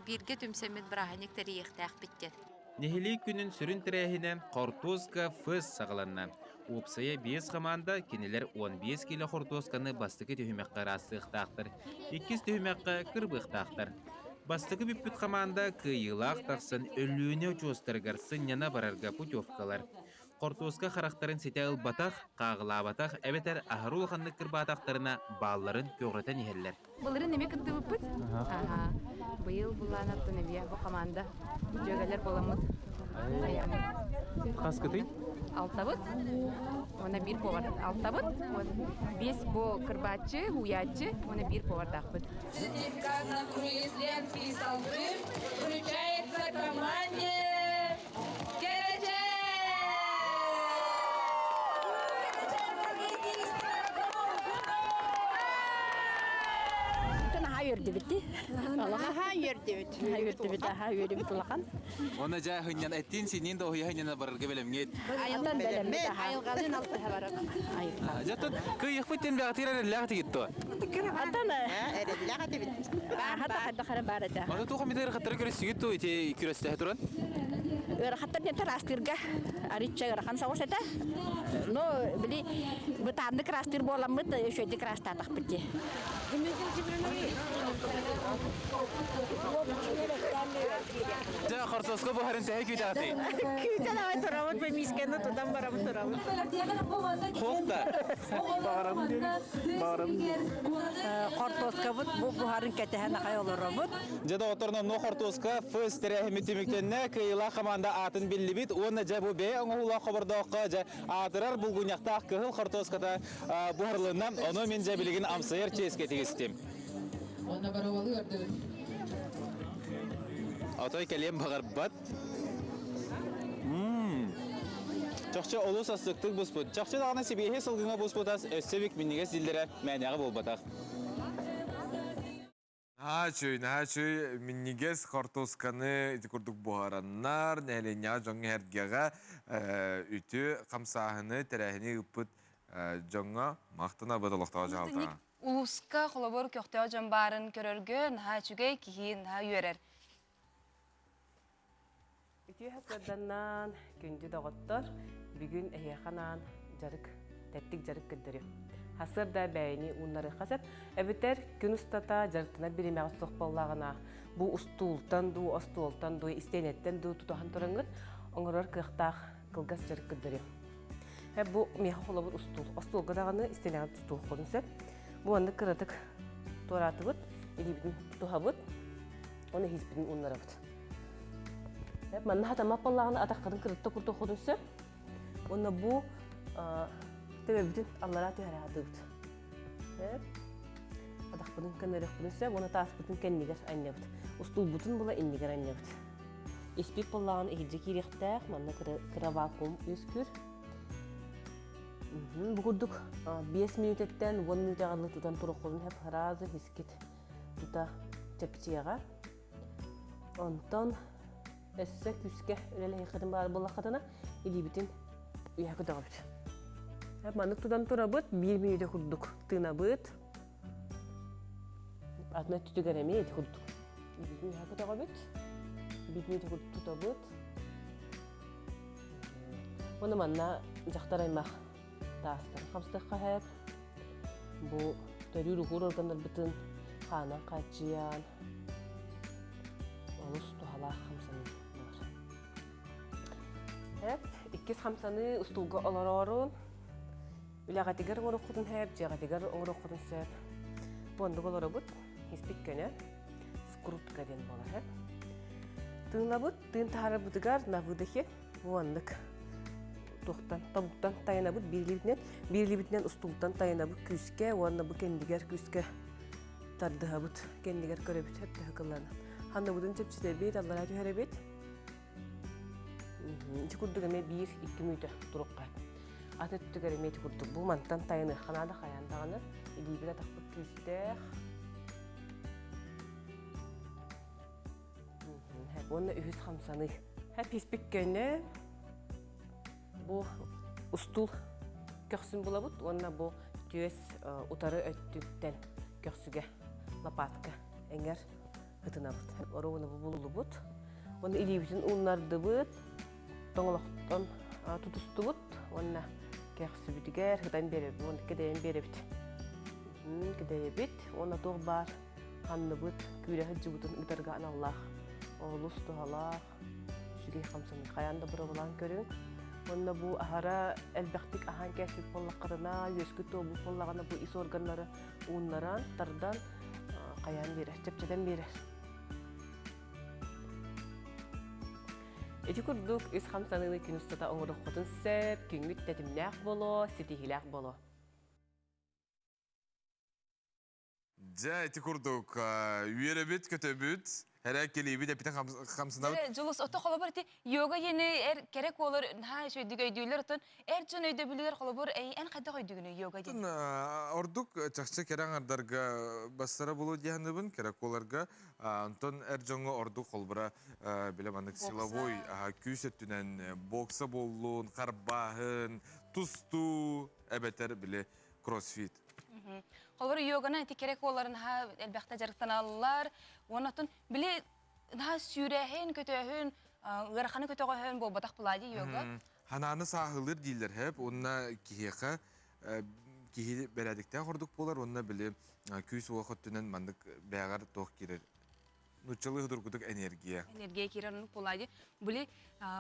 бірге түмсемет бірағанек тәрейіқтәқ біттен. Нехелек күнін сүрін тірәхіне хортуоска фыз сағыланна. Опсая 5 команда кенелер 15 кило хортуосканы бастықы түйімәққа расықтақтыр. 2 түйімәққа кірбықтақтыр. Бастығы бүппіт команда кыйылақ тақсын өллүүне учуостаргарсын яна барарга путевкалар. Хортуоска характарын сете ылбатақ, қағыла батақ, әбетер ахарул ханны кірбатақтарына балларын көгретен ехелер. Бұлырын неме күтті бұппыт? Бұйыл бұланаттын әбе бұл команда. Жөгелер боламыд. Қас күтін? Алтабыт. Она бір повар. Алтабыт. 5 бұл кірбатчы, хуячы, она бір повардақ бұд. Сертификат на круиз Ленский столбы вручается команде Керече! Оны жа хыннан әттен сенен де ойы хыннана барырға білемгет. Айылдан білемгет, айылғалын алты хабарым. Жаттын күйік бүттен бәғатыр әрелләғаты кетті. Атаны, әрелләғаты бітті. Хата қара барыда. Аны тоқым бітер қаттары көресі кетті өте күресті тұран? Өрақаттар не тарастырға аритча өрақан сауыз әті. Но, білі, бұтанды крастыр боламыд, шөйді крастатық бітті. Жа хортуоска бұл харин тәйі күйті аты? Күйті давай тұрамыд, бәй мискенді тұдан барамыд тұрамыд. Хоқта? Бағарам ден. Хортуоска бұл харин кәтіхән ақай олыр бұд. Жада оторна но хортуоска фыз тәрәхімі түміктенне күйіла команда атын білі бит. Оны жа бұл бәй оңғыла қобырдауққа жа атырар бұлғыняқтақ күйіл хортуоската бұхарлығынан оны мен жа білігін амсайыр ческе тегістем. Оны баравалы өрді. Атой кәлем бағар бат. Чақча олу састықтық бұспыд. Чақча дағына себейхе сылғыңа бұспыдас өссебек міннеге зілдері мәнеға бол батақ. Начуй, миннигес хортуосканы күрдік бұғараннар, нәленя жоңға әргеға үті қамсағыны тәрәхіне үппіт жоңға мақтына бұдылықтаға жалдыға. Улуска қолабыр көқтеу жамбарын көріргі, наға чүгей кейін наға үйерер. Hassadannan gündü dağıttır. Bugün ehyaxanan jarık, tettik jarık kıddırı. Hasır da bəyini onları qasat. Əbitər gün ustata jartına biriməği soqballağına bu ustultan, du astultan, du istenetten, du tutahan turangıt. Oңырар kıqtaq kılgas jarık kıddırı. Bu meha olabır ustul. Astul qadağını istenəği tutuq qodunsa. Bu anda kıratık toratıbıt, elibitin tutuhabıt. Onu hizbitin onlara bıt. Manna hata mappallağını ataqadın kırıtta kurta qodunsa. Ona bu tebebitin Allah'a tühərədıbıt. Adaqbının kanarıq bununsa, ona tasbıtın kenniger annabıt. Ustul butun bula inniger annabıt. Espik pallağını ehidce kirextaq, manna kıra vakum üskür. Bu kurduk 5 minutetten 10 minute ağırlık tutan turuqolun hep harazı hiskit tuta çepçiyağa. Ondan esse küske öyle yıkadın bari bolla kadına ilibitin uyakı dağıbıt. Hep manlık tutan turabıt 1 minute kurduk tığınabıt. Atma tütü göremeydi kurduk. İlibitin uyakı dağıbıt. 1 minute kurduk tutabıt. Onu manna jaqtar aymaq. Dağıstan kamstıqqa hep. Bu törü ruhur organlar bütün xana qaçıyan. Olus tuhalaq kamsanı var. Hep ikkiz kamsanı ustulga olararun. Ülağatigar oruqudun hep, jağatigar oruqudun sep. Bu andık olarabut, hispik köne, skrutka den bolar hep. Tığınabut, tığın taharabutigar navıdaki bu andık. Tohtan, tabuktan tayanabıt birlibitinden ustultan tayanabıt küske, oanna bu kendiger küske tardıhabıt, kendiger körebit hep de hıkıllana. Hanna budun çepçilerbet, Allah'a tüherebet. İçi kurduk eme 1-2 müyde durukka. Atı tütüger eme içi kurduk. Bu mantan tayanı, kanada kayandağını, ilibine takpıt küstek. Hep onna ühüz hamsanı. Hep hispik gönne. Bu ustul köksün bulabut, onna bu tüyes utarı öttükten köksüge, lapatka, enger hıtınabut. Hep ora onu bu bululubut. Onu ilibitin unlardıbut, toңolokton tutustubut, onna köksü bitiger, hıtan berebit, onu kedeyen berebit. Kedeyebit, ona toğ bar, hannıbut, küyle hıcıbutun ıtargan Allah. Olus tuhalaq, şüge kamsanı kayanda bura bulan körün. Onda bu ahara elbektik ahan kesip pollaqarına, yüzgü tobu pollaqana bu is organları unlaran, tardan kayan verir, çepçeden verir. Eti kurduk is hamsanını künüstata oңuruq qotun sep, küngüt tetimnaq bolo, sitihilaq bolo. Ja, eti kurduk, üyerebit, kötebüt. Herek gelibi de piten kamsınlar. Julus oto kolobor iti yoga yeni kerek olur ha şöyle göydüler otun erçün öde bilirler kolobor en kadar göydüğünü yoga yeni. Orduk çakça keren ardarga basara bulu diyanıbın kerek olarga anton erjonga orduk kolbora bilemandık silavoy küsettünen boksa bollun karbahın tustu ebeter bile crossfit. Kolbor yogana iti kerek oların ha elbette jarıktan alırlar. Onatın bile ha sürehen kötühün gırxanı kötühün bu batak buladı yoga. Hananı sahılır değiller hep. Onna kiheka kihi beledikte kurduk bolar. Onna bile küs vakıttından mandık beğer toh girer. Nutçalı hıdırguduk enerjiye. Enerjiye kiranın buladı. Bile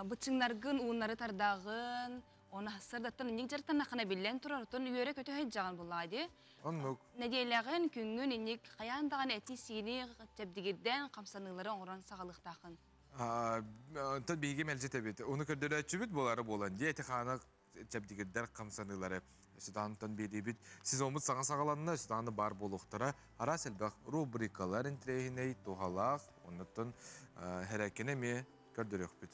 bıçınlargın onları tardağın. Ona hasırdattan indik jartan nakana bilen turartın yöre kötühün jağın buladı. Onluk. Ne diyelegin küngün indik kayandağın eti sini tebdigirden kamsanıları oğran sağlıqtağın. Tad bilgi melce tebeti. Onu kördüre açıbıt boları bolan diye eti xana tebdigirden kamsanıları. Südantan bedibit. Siz omut sağa sağalanına südanı bar boluqtara. Ara selbaq rubrikalar entrehiney tohalaq. Ondan herekene mi kördüre ökbüt.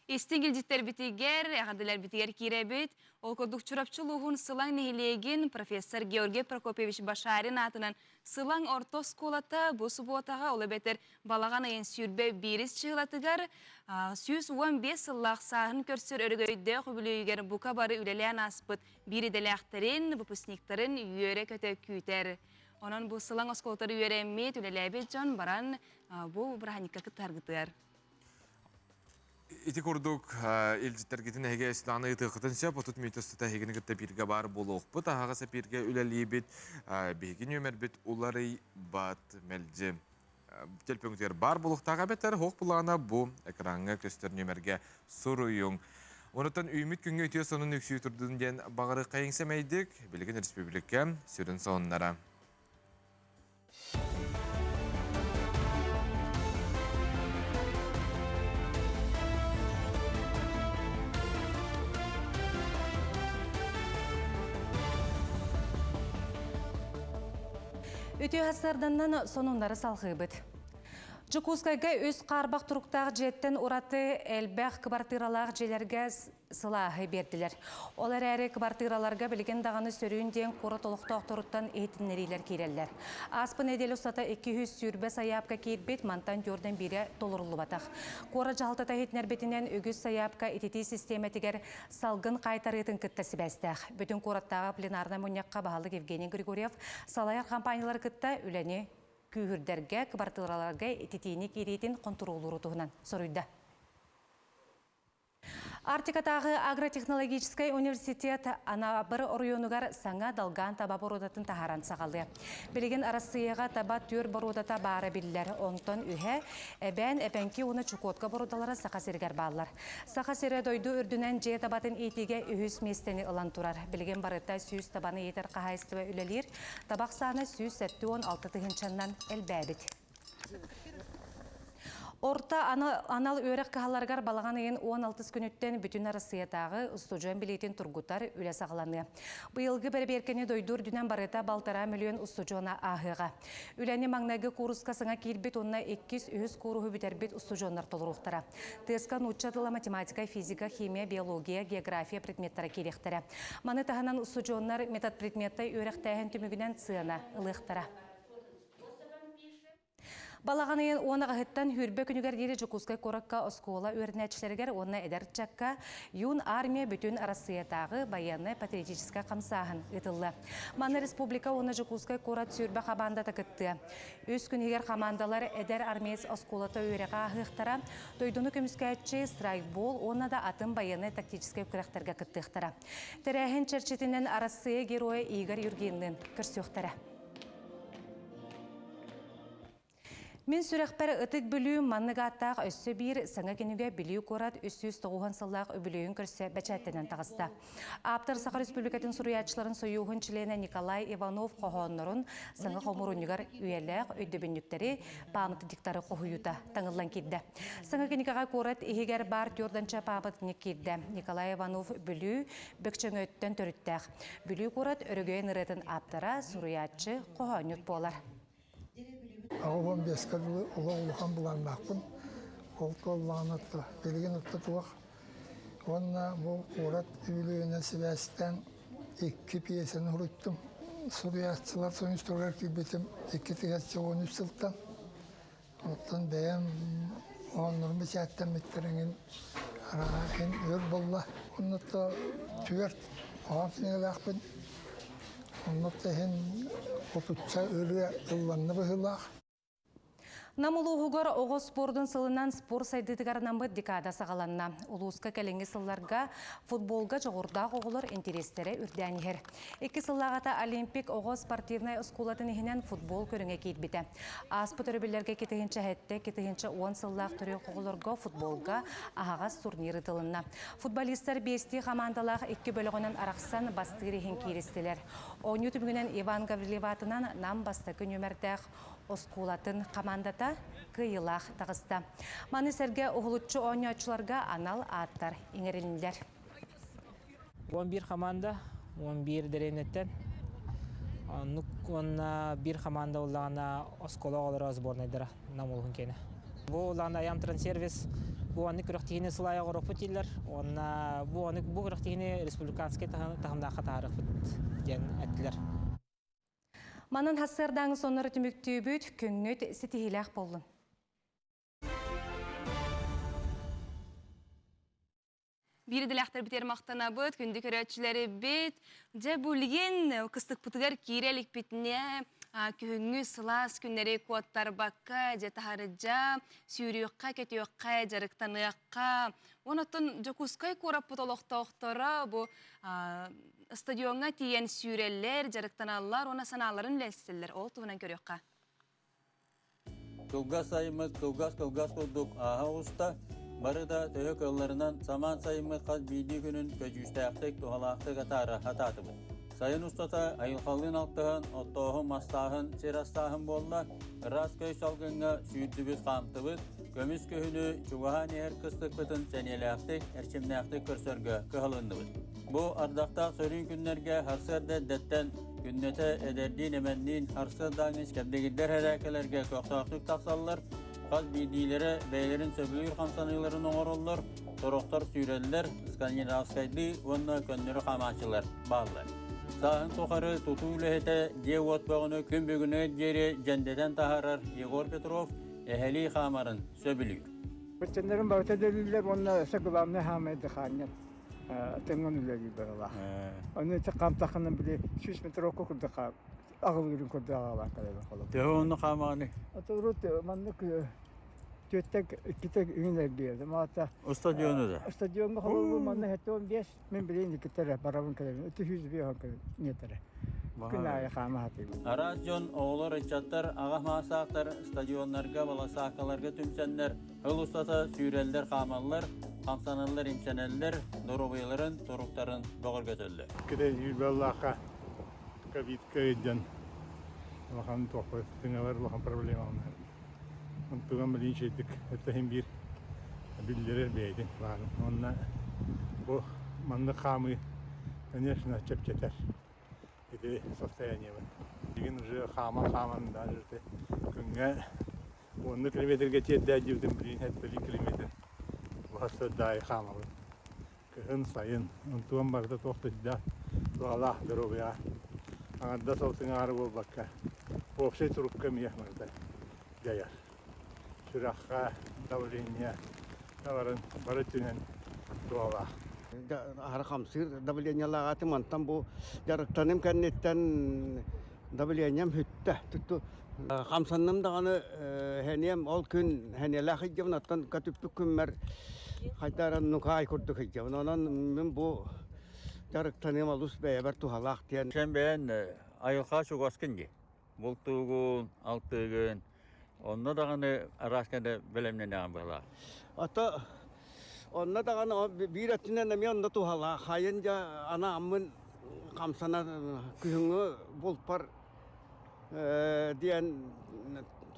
İstingilcitler bitiger, ağadılar bitiger kirebit. Okuduk çurapçılığın sılan nehilegin Profesör Georgi Prokopyevich Başarin atınan sılan orta skolata bu subotağa ola beter balağan ayın sürbe biriz çıgılatıgar. 115 yıllaq sağın körsür örgöyde kübülüyger bu kabarı üleleyen aspıt biri deläkterin, vupusniklerin yöre kötü küter. Onun bu sılan oskolaları üyerenmeyi tülelebe can baran bu brahanika kıtargıtır. Ити курдук илжиттергитин эге эстаны ытыхытын сеп отут митостата хегини гытта бирге бар болуқпыт. Ағаса бирге үлелейбит биги нөмербит улары бат мелжи. Телпөңтер бар болуқтаға беттер хоқ бұлағына бұ экранға көстер нөмерге сұруйың. Онытан үйміт күнге өтеу сонын өксүй тұрдың ден бағыры қайыңсамайдық. Білген республика сүрін соңынлара. Өте хасарданнан сонундары салғыбыд. Жукускайга өз қарбақ тұрықтағы жеттен ураты әлбәқ квартиралар желерге сылағы берділер. Олар әрі квартираларға білген дағаны сөрүйінден қоры толықтақ тұрыттан ейтіннерилер керелер. Аспын әдел ұстата 200 сүрбе саяпқа кейтбет мантан көрден бері толырылы батақ. Қоры жалтата етінер бетінен өгіз саяпқа ететі системетігер салғын қайтарытын күттесі бәстәқ. Бүтін қораттағы пленарна мұнеққа бағалы Евгений Григорьев салаяр компаниялар күтті үләне күйірдерге, квартираларға ететейіне керейтін контролуру тұғынан сұрыйды. Артикатағы агротехнологический университет ана бір орионугар саңа далган таба борудатын тахаран сағалды. Білген арасыяға таба төр борудата бары білдер. Онтон үйе әбән әбәнке оны чукотка борудалары сақасергер балар. Сақасері дойду үрдінен же табатын етеге үйіз местені ылан тұрар. Білген барыта сүйіз табаны етер қағайыстыбы үлелер. Табақ саны сүйіз 7-16 тұхынчаннан әлбәбіт. Орта анал өрек кахаларгар балаған ең 16 күніттен бүтін арасыятағы ұстужан билетін тұргутар үлі сағыланы. Бұйылғы бір беркені дойдур дүнен барыта балтара миллион ұстужана ағыға. Үләне маңнағы курсқа сыңа кейлбет онына 200 курухы бүтербет ұстужанлар толыруқтара. Тесқан учатыла математика, физика, химия, биология, география предметтары керектері. Маны тағынан ұстужанлар метод предметтай өрек тәйін түмігінен сыяна ылықтара. Балағанайын оны ғыттан хүрбе күнігер дері Жукускай коракка оскола өрнәтшілергер оны әдәртчакка юн армия бүтін арасыятағы баяны патриотическа қамсағын ұтылы. Маны республика оны Жукускай корат сүрбе қабанда тақытты. Өз күнігер қамандалар әдәр армияс осколата өреға ғықтара, дойдуны көміскәтші страйкбол оны да атын баяны тактическай күрәқтерге күттіқтара. Тәрәхін черчетінен арасыя героя Игорь Юргеннің көрсіқтара. Мен сүрәқпәрі ұтық бүлі маннығаттақ өссі бір саңа кенуге білі көрат 390 сыллақ өбіліуін көрсе бәчәттенен тағысты. Аптар Сақа Республикатын сұруятшыларын союғын чілені Николай Иванов қоғанларын саңа қомырынығар үйеләқ өйдебінніктері памыты диктары қоғыюта таңылан келді. Саңа кенегаға көрат егер бар түрданча памытыны келді. Николай Иванов бүлі бөкчің өттен түріттәқ. Бүлі көрат өрігейін ұретін аптара сұруятшы қоғанют болар. Ағылан бескадылы ұлы ұлыған бұланмақпын. Қолты олағын ұтты. Белген ұтты туақ. Онына бұл қорат үйлігіне себәстен 2 пьесені ұрыттым. Сұруятшылар соңыстырғар келбетім 2-13 сылттан. Оттан бәйім 10-15 әттен меттеріңін арағын өр болла. Онытта түйерт оған кенеліқпін. Онытта хен отутса өлі ұлланны бұғылақ. Намылуғығыр оғы спордың сылынан спор сайдытығарынан бұд декада сағаланна. Улуысқа кәліңгі сылларға футболға жоғырдағы оғылыр интерестері үрдәнігер. 2 сыллағата Олимпик оғы спортивнай ұскулатын ехінен футбол көріңе кейтбеті. Аспы түрібілерге кетігінші әтті, кетігінші 10 сыллақ түрі оғылырға футболға ағағас турниры тылынна. Футболистер бесті қамандалақ 2 бөлігінен арақсан бастығыр ехін кейрестілер. 10 түмігінен Иван Гаврилеватынан нам бастықы нөмірдәқ оскулатын командата кыйылақ тағыста. Маны сәрге оғылытчы ойнаушыларға анал аттар еңеріліндер. 11 команда, 11 дәренеттен. Онна bir команда олағына оскола олары сборнайдыра намылғын кені. Бұл олағына аям трансервис, бұл анық күріқтігіне сылайы ғырықпы тейлер. Бұл анық бұл күріқтігіне республиканский тағымда қатарық ден әттілер. Манын хасырдаңы соныры түміктүй бүт көңнөт сетихилақ болын. Бирдиләхтер битер мақтана бұд, күнді көрәтшілері бет. Же бұлген қыстық бұтығар кейрелік бетіне күхүнгү сылас күннери куоттар бакка, жетахарыджа, сүйрюкка, кетиюкка, жарыктаныакка. Онотон жокускай кураппут олохтоохтора бу стадионга тиен сүйреллер, жарыктаналлар, она санааларын лестеллер. Ол туунан көрөкка. Кылгас сайымыз, кылгас кылдук аха уста, барыда төйө кылларынан саман сайымыз қаз бейді күнін көжүстәқтік тухалақтық атары хататыбыз. Сайын устата айылқалын алтығын, оттоғын мастағын, серастағын болла, рас көй салғынға сүйірдібіз қамтыбыз, көміс көхіні чуғахан ер кыстық бұтын сәнеләқтік, әрчімнәқтік көрсөргі көхалындыбыз. Бұ ардақтақ сөрін күнлерге харсырды дәттен күннеті әдерден әмәннен харсырдаңыз кәбдегілдер әрәкелерге көқтақтық тақсалылар, қаз бейдейлері бәйлерін сөбілер қамсаныларын оңырылыр, тұрықтар сүйрелілер, скандинавскайды, онына көннері қамашылар, бағылар. Сағын тоқары тұту үліхеті де отбағыны күн бүгіні жері жәндеден тахарар Егор Петров әхәли қамарын сөбілер. Bütçenlerin bağıta deliller onunla sakılamını hamedi xanyan. Teng'on үләgi бәрала. Оны тақам тақынан біле 3 метр оку күрді қап. Ағыл күрін күрді ағала қалайдан қалып. Тегі оны қамағаны? Атығырут маннық төттек китек үйінер келді. Стадионы да? Стадионға қалуы манны хәтті 15 мен білейін кеттері барабын кәлемін. Өті 100 бейін нетері. Күн айы қамы хатып. Арас жон оғылы рычаттар, ағақ мағасақтар, стадионларға, баласақаларға түмсәнлер, ыл ұстата сүйрелдер қамалылар, қамсанылар, имсәнеллер, дұрубайларын, тұруқтарын бұғыр көтілді. Кеден үйбәллақа ковидка еден. Лақан тоқпыз, тыңалар лақан проблема олар. Ұнтыған білін шейдік, әттәхін бір білдері бейден бағын. Онына бұл манны қамы, конечно, чеп-четер. Это состояние. Деген уже хаман да жүрді. Күнге 10 километрге тетті әдеуден білін, әтпілі километр. Бұғасты дай хамалы. Күн сайын, ұнтуған барды тоқты да, туғалақ дұрубия. Аңадда солтың ары бол баққа. Оқшай тұрупқа мияқмарда жаяр. Шыраққа, давление, таварын бары түнен туғалақ. Арқамсыр давление лағаты мантан бұл жарықтаным кәннеттен давлением хүтті. Қамсанным дағаны хәнем ол күн хәнелі қиджавын аттан көтіпті күнмәр қайтаран нұқа айкұрды қиджавын. Онан мен бұл жарықтаным алыс бәйбәр тұхалақ тен. Сен бәйін айылға шуғаскынге. Бұл тұғын, алтығын, онына дағаны арасқанды білімнен ағын бұла. Ата Онна дағаны бір әттінен әме онда туғала. Қайын жа ана амын қамсана күхіңі болпар дейін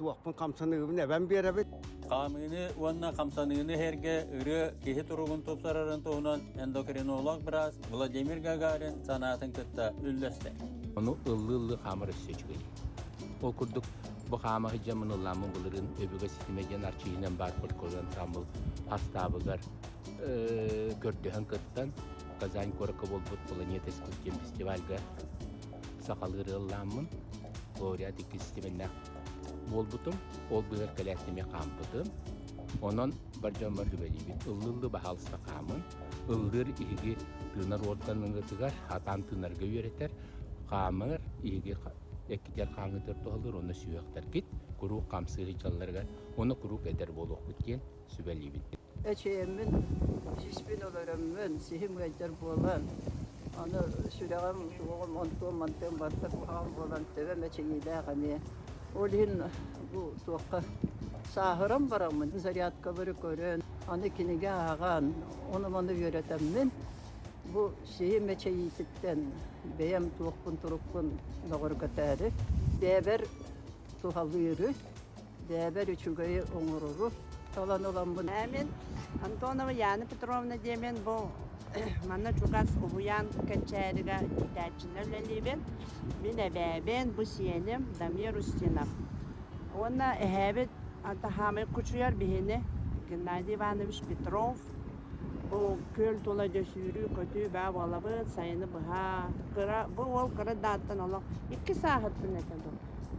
туақпын қамсаны үбін әбән бер әбет. Қамыны, онна қамсанығыны әрге үрі кехе тұрғын топсарарын тоғынан эндокринолог біраз Владимир Гагарин санатын күтті үлләсті. Оны ыллы қамыр өссе жүгей. Ол күрдік bu xama hicamın ılamın bulurun öbüge sistemeden arçiğinen bar polkodan samıl hastabıgar gördüğün kırttan Kazan Koraka Bolbut Planet Eskultiyem Festivalga sakalıgır ılamın oraya dikki sistemine bolbutum ol bıgır kalesime kampıdım onun barcamar hübeliyim ıllı bahalsa kamın ıldır ihigi tığınar ortanın ıtıgar hatan tığınarga yöreter kamır ihigi Ekkiler kanıdır doğalır, onu süvekler git, kuru kamsığı çallarga, onu kuru eder boluq bitken sübelli bitti. Eçeğimin, şişbin olarımın, sihim geçer bolan, onu süreğim, tuğum, mantığım bardak buğam bolan, tevem eçeğiyle hani, olin bu tuğqa sahıram baramın, zariyat kabırı körün, onu kinige ağan, onu yöretemmin, bu sihim eçeğititten, beyem tuğpun turukpun doğurgatari, deber tuhalıyırı, deber üçügeyi oңururu, talan olan bunu. Мен Антонова Яна Петровна демен бұл мана чугас уян качарыга итачинерлелибен мен әбәбен бұл сиенем Дамир Устинов. Онна әбет атахамы күчүяр бихине Геннадий Иванович Петров. Бұл көл тола дөсүрү көтү бә балабы сайыны быха кыра бұл ол кыра даттан олақ 2 сағат бүнетен ду.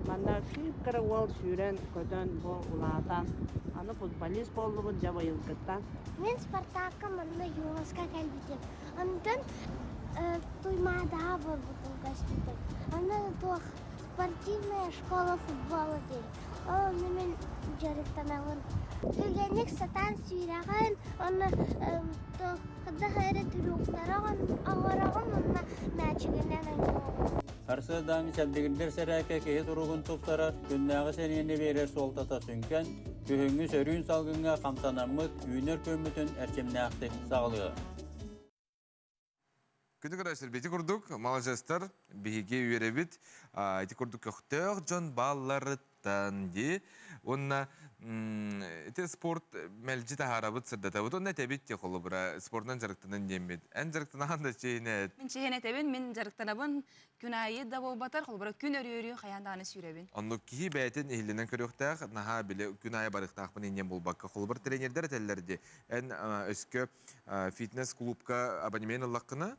Мана кыра ол сүйрен көтөн бұл улатан. Аны футболист болду бұл жаба йылкыттан. Мен Спартакка мында юласка кәлбитем. Антын туймадаға бол бұтын көстітім. Анда туақ спортивная школа футбола дейт. Ол мен жарықтанағын. Түгенік сатан сүйраған, оны қыда хайры түріқтараған, ағараған, онына мәчігінен өңі. Арсыдами сәбдігіндер сәрәке кейі тұрғын тұптара, күннағы сенені берер солтата сүнкен, күхіңі сөрін салғынға қамсанамыт, үйінер көмітін әрчемнәқті сағылығы. Күнді көрәшілер, беті күрдік, малажастар, бейге үйеребіт, әйті күрдік көқтеғ жон балларыттан де, онна спорт мәлжі тағарабыт сырдатабыт, онна тәбет те қолы бұра спортынан жарықтанын дембет. Ән жарықтанаған да чейінет? Мен чейінет әбін, мен жарықтанабын күн айы да бол батар, қолы бұра күн өрі қаяндағаны сүйребін. Онны кейі бәйтін ehlinden көріқтәқ, наға біле күн айы барықтақпын енен бұл баққа қолы бір тренердер әтәлерді. Ән өскі фитнес-клубка абонемен ұллаққына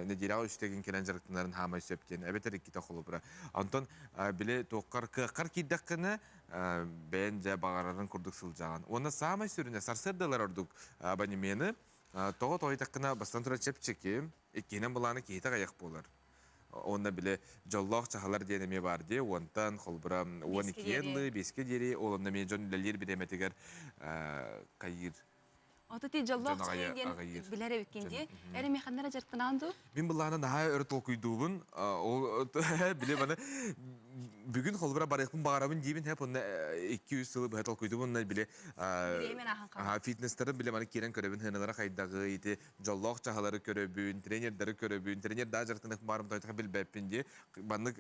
неделяу үстеген келен жарықтанарын хамай сөптен. Әбетер еккеті қолы бұра. Антон біле тоққар кыққар кейдаққына бән жа бағарарын күрдік сылжаған. Оны самай сүріне сарсырдылар ордық абонемені тоғы тоғытаққына бастан тұра чепчеке, еккенен бұланы кейті қаяқ болар. Онна біле жоллақ чахалар денеме бар де, онтан қолбыра 12 елі, 5-ке дері, олымна мен жон үлелер біреметігер қайыр. Оты ти жоллақ чахалар білер өккенде, әрі механнара жарттананду? Мен бұланы наға өрт ол күйдуғын, біле баны бүгін қолбыра барықпын бағарабын деймін, әп онна 200 сылы бұхат ол күйдуғын, біле фитнестері біле баны керен көребін, хыналары қайдағы, жоллақ чахалары көребін, тренердері көребін, тренер да жарттанық барым тайтыға білбәппін де, баны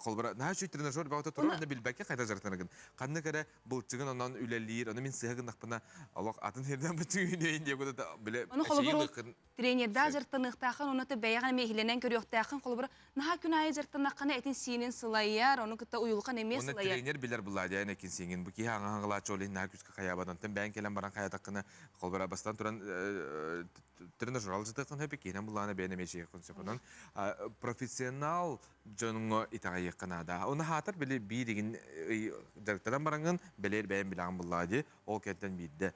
қолбыра, наға шөй тренажер бағыта тұру, онда білбәкке қайда жарттанығын. Қанны кәрі бұлтчығын онан үләлейір, оны мен сығығын ақпына Аллах атын херден бұтчығы үйнейін де көді біле әшейіліқін. Тренерда жарттанықтақын, оны бәйіған мейхіленен көріқтақын, қолбыра, наға күн айы жарттанаққаны әтін сиенін сылайар, оны күтті ұйылған емес сылайар. Оны тренер білер бұлады әйін әкін сеңін. Бұ кей аңғылачы олейін наға күзгі қаябадан. Бәйін келен баран қаятаққыны қолбыра бастан тұран тренажер алжытықын өпі кейінен бұланы бәйін әмеші еқін сөпінен. Профессионал жоныңы итаға еқінада. Оны хатыр біле бейдеген жарықтадан бараңын білер бәйін білағын бұлады. Ол кәттен бейді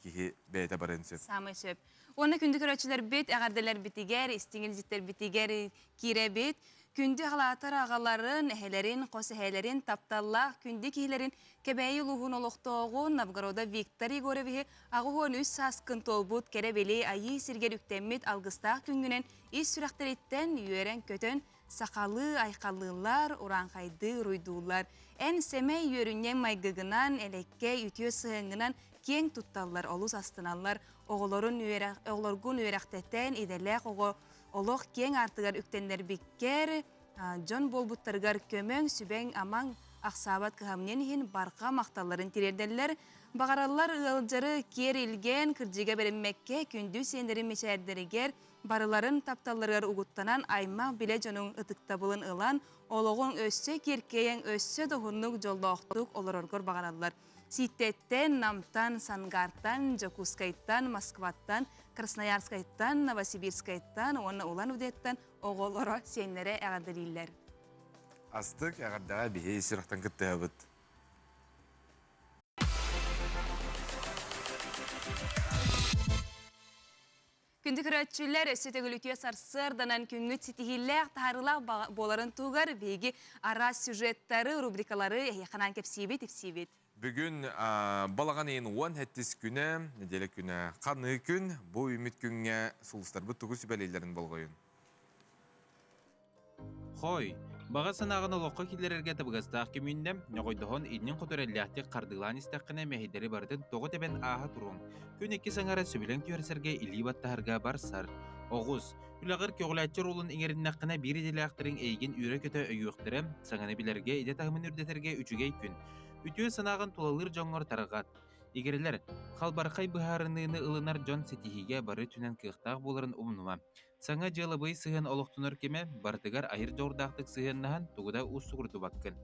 кейі бәйді барын сөп. Самай сөп. Оны күнді көрәтшілер бет, әғарделер бітігер, істеңел жеттер бітігер кире бет. Күнді ғалатыр ағаларын, әхелерін, қосы әхелерін, тапталлақ, күнді кейлерін кәбәйі ұлығын олықтауғын, Новгорода Виктор Егорове ағуғын үс сасқын толбут кәребелей айы сергер үктеммет алғыстақ күнгінен ес сүрәқтереттен үйерен көтін сақалы айқалылар, ұранқайды ұруйдулар. Ән сәмей үйерінен майгығынан, әлекке үтіе сығыңынан кең тұтталар, олыс астыналар, оғыларғын үйерақтеттен еделәқ олық кең артығар үктенлер беккер, жон болбуттарғар көмөң, сүбәң амаң ақсабат кығамнен хин барқа мақталарын терерделер. Бағаралар ұғылжары кер илген кіржеге беріммекке күнді сендері мешәрдерігер, барыларын тапталырғар ұғыттанан аймақ біле жонын ұтықтабылын ұлан, олығын өссө керкейен өссө доғынлық жолда оқтық олар орғыр бағаралар. Ситтеттен, Намтан, Сангартан, Жокускайттан, Москваттан, Красноярскайттан, Новосибирскайттан, оны улан үдеттен оғылары сенлері әғадыриллер. Астық әғардаға бейе есірақтан күтті әбіт. Күнді күрәтшілер өсі төгілікке сарсырданан күнгіт сетігілләқ тағарылақ боларын туғар бейге ара сюжеттары, рубрикалары яқанан кепсейбет. Бүгін балаған ең 10 күні, неделі күні қаны күн, бұл үміт күнге сұлыстар бұт тұғы сүбәлейлерін болғойын. Хой, баға санағын олыққа келерерге табығастақ кемейіндем, неғойдығын едінен құтырелләқті қардылан істаққына мәхедері бардың тоғы тәбен аға тұруң. Күн екі саңара сөбілен түйерсерге илі баттағырға бар сар. Оғыз, үлағыр көғіләтчі ролын еңеріннаққына бір еделіқтірін әйген үйрі көті өйіқтірі, саңаны білерге, еде тағымын үрдетерге үчігей күн. Үтіе санағын тұлалыр жоңғыр тарығат. Егерілер, қалбарқай бұхарыныны ылынар жон сетихиге бары түнен кықтақ боларын ұмнума. Саңа жылы бұй сығын олықтыныр кеме, бартығар айыр жордақтық сығыннаған тұғыда ұсығырды баққын.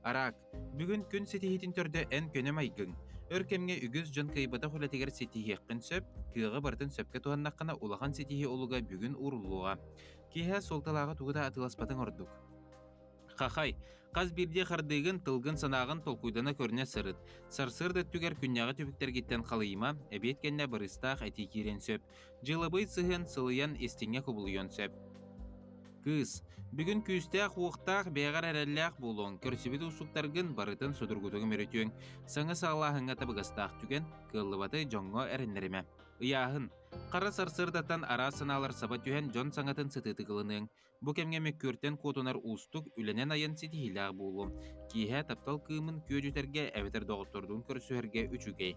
Арақ, бүгін күн сетихетін түрді ән көнем айгың. Өркемге үгіз жон кайбада құлатегер сетихи қын сөп, кығы бартын сөпке туғаннаққына улаған сетихи олуға бүгін ұрылуға. Кейе солталағы тұғыда атыласпатын ордық. Қақай, қаз бірде қардығын тылғын санағын толқуйдана көріне сырыд. Сарсырды түгер күнняғы түбіктер кеттен қалайыма, әбеткенне барыстақ әти керен сөп. Жылыбый сығын сылыян естеңе құбылыйон сөп. Кыз, бүгін күстәк уықтақ бәғар әрәлләқ болуын, көрсібет ұсуқтарғын барытын судыргутуғы мөрітуің, саңа сағлағыңа табығастақ түген, кыллыбаты жоңға әрінлеріме.Ияғын, қара сарсырдаттан ара сыналар саба түйен жон саңатын сытыты қылының. Бұ кемге меккөрттен котонар ұстық үленен айын сетихилақ болуым. Кейхә таптал кымын көжітерге әветер доғытырдың көрсуерге үчүгей.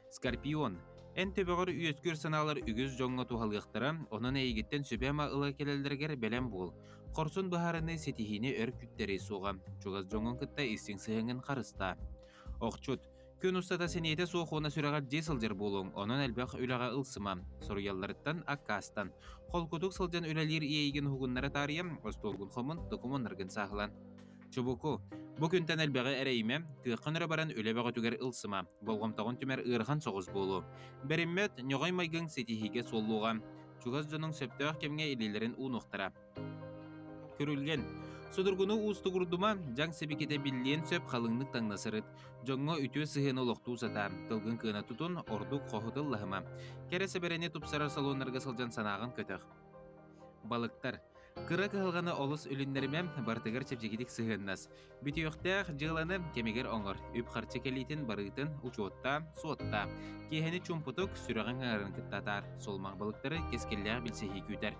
Скорпион. Эн төбөгөр үйөскөр саналар үгіз жоңға тухалғықтыра, onun әйгеттен сөбәма ылы келелдергер бәлем бол. Қорсын бұхарыны сетихіне өр күттері соға. Чуғаз жоңын кытта истің сығыңын қарыста. Оқчут. Күн ұстата сенейті соқуына сүрәғар жесілдер болуң, onun әлбәқ үліға ылсыма. Соруялларыттан аккастан. Қолкудық сылжан үләлер ейген хугыннары тариям, остолғын қомын документаргын сағылан. Чубуку. Бу күнтен әлбәғі әрейме, күйқыныры баран үләбәғі түгер ылсыма, болғамтағын түмәр ырған соғыз болу. Бәріммет, нёғай майгың сетихиге солуға, чуғаз жоның сөптіғ кемге илелерін ұнықтыра. Көрілген. Судыргуну уысты күрдума, жаң себекеде білден сөп қалыңнық таңнасырыт. Жоңға үтіе сығыны лоқту сата, тылғын кына тұтын ордық қоғытыл лағыма. Кәресі бәріне тұпсарар салонларға сылжан санағын көтіқ. Балықтар. Кыра кылғаны олыс үліндерімем бартығыр чепчекетік сығыннас. Бүтіоқтақ жыланы кемегер оңыр, үп қарчы келейтін барытын учуотта, суотта. Кейхені чумпутық сүріған ғарын кыттатар, солмақ балықтары кескелләғ білсехи күйтер.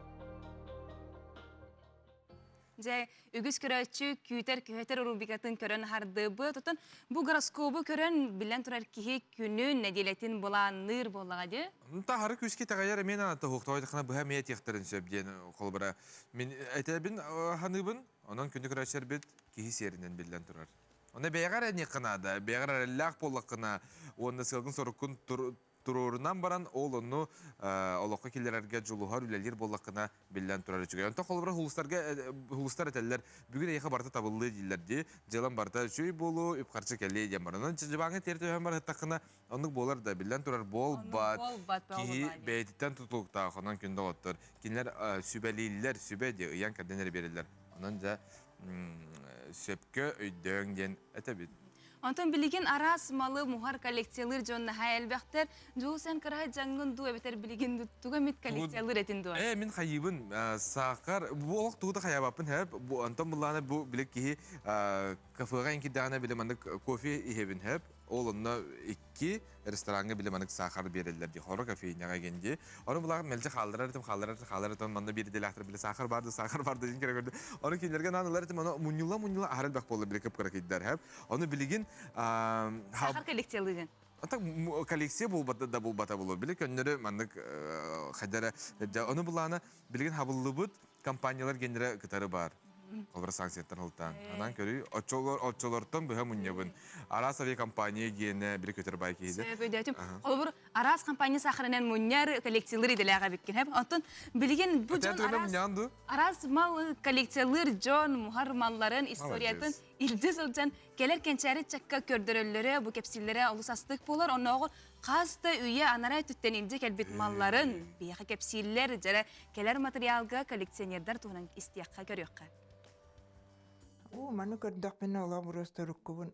Жай, үгіз көрәтші күйтер урубикатын көрін хардыбы, тұтын бұл гороскобы көрін білен тұрар кеге күнін нәделетін боланыр болаға де? Тахары күске тағайар мен анатты хоқтауайдықына бұға мейет ектірін сөбден қолбыра. Мен әтәбін ханыбын, онан күнді көрәтшер бет кеге серінен білен тұрар. Оны бәйғар әне қынады, бәйғар әлләқ болақына, оны сылғын сорықын турурунан баран ол onu олоққа келерерге жолуғар үлелер болақына білден тұрар үчіге. Онта қолыбыра хулыстар әтәлілер бүгін әйіға барта табылды дейлер де, жылан барта үшөй болу, үпқарчы кәлі еден бар. Онын жыбаңы терті өйен бар әттақына, онық болар да білден тұрар бол бат, кейі бәйтіттен тұтылықтақ, онан күнді оттыр. Кенлер сүбәлейлер, сүбә де ұян кәрденер берілер. Онан жа сөпкі өйдөң ден әтәбет. Антон билеген арас малы мухар коллекциялыр жонна хайалбақтар, жол сән кырай жаңын ду әбетер билеген дуттуға мет коллекциялыр әтін дуа. Мен хайыбын сақар, бұл олық туғыда хаябапын әп, Антон бұлланы бұл білек кейі кафеға енкі дағына білемандық кофе ехебін әп, ол онына 2 ресторанға білемандық сақар берелілер де, хоры кафейняға кенде. Оны бұлағын мәлчі қалдырар етім, манда бері делақтыр біле сақар барды, жин керек көрді. Оны кейлерге нанылар етім, оны мұнюла арал бақ болы біле көп көрекейдер әп. Оны білеген сақар коллекциялығын. Коллекция да болбата болу. Білек өнері мандық қайдары. Оны бұлағына білеген хабылы бұд компаниялар кендері кітары бар. Қолбыр санкцияттан ұлттан. Анан көрі, отчолортан бұға мұннебін. Арас авиакомпания гені бір көтір бай кейді. Сөйдетім. Қолбыр Арас компания сақырынан мұннер коллекциялар еделіға беккен. Антон, білеген бұл жон Арас мал коллекциялар жон мұхар малларын историятын илдіз ұлжан келер кенчәрі чакка көрдірілері, бұл кепсілері ұлысастық болар. Оны оғы қасты үйе анарай түттен илді келбет малларын, бияқы кепсілер, жәрі келер материалға коллекционердар туғынан истияққа көріққа. Маны көрдіқпен ола бұрысты рүккібін,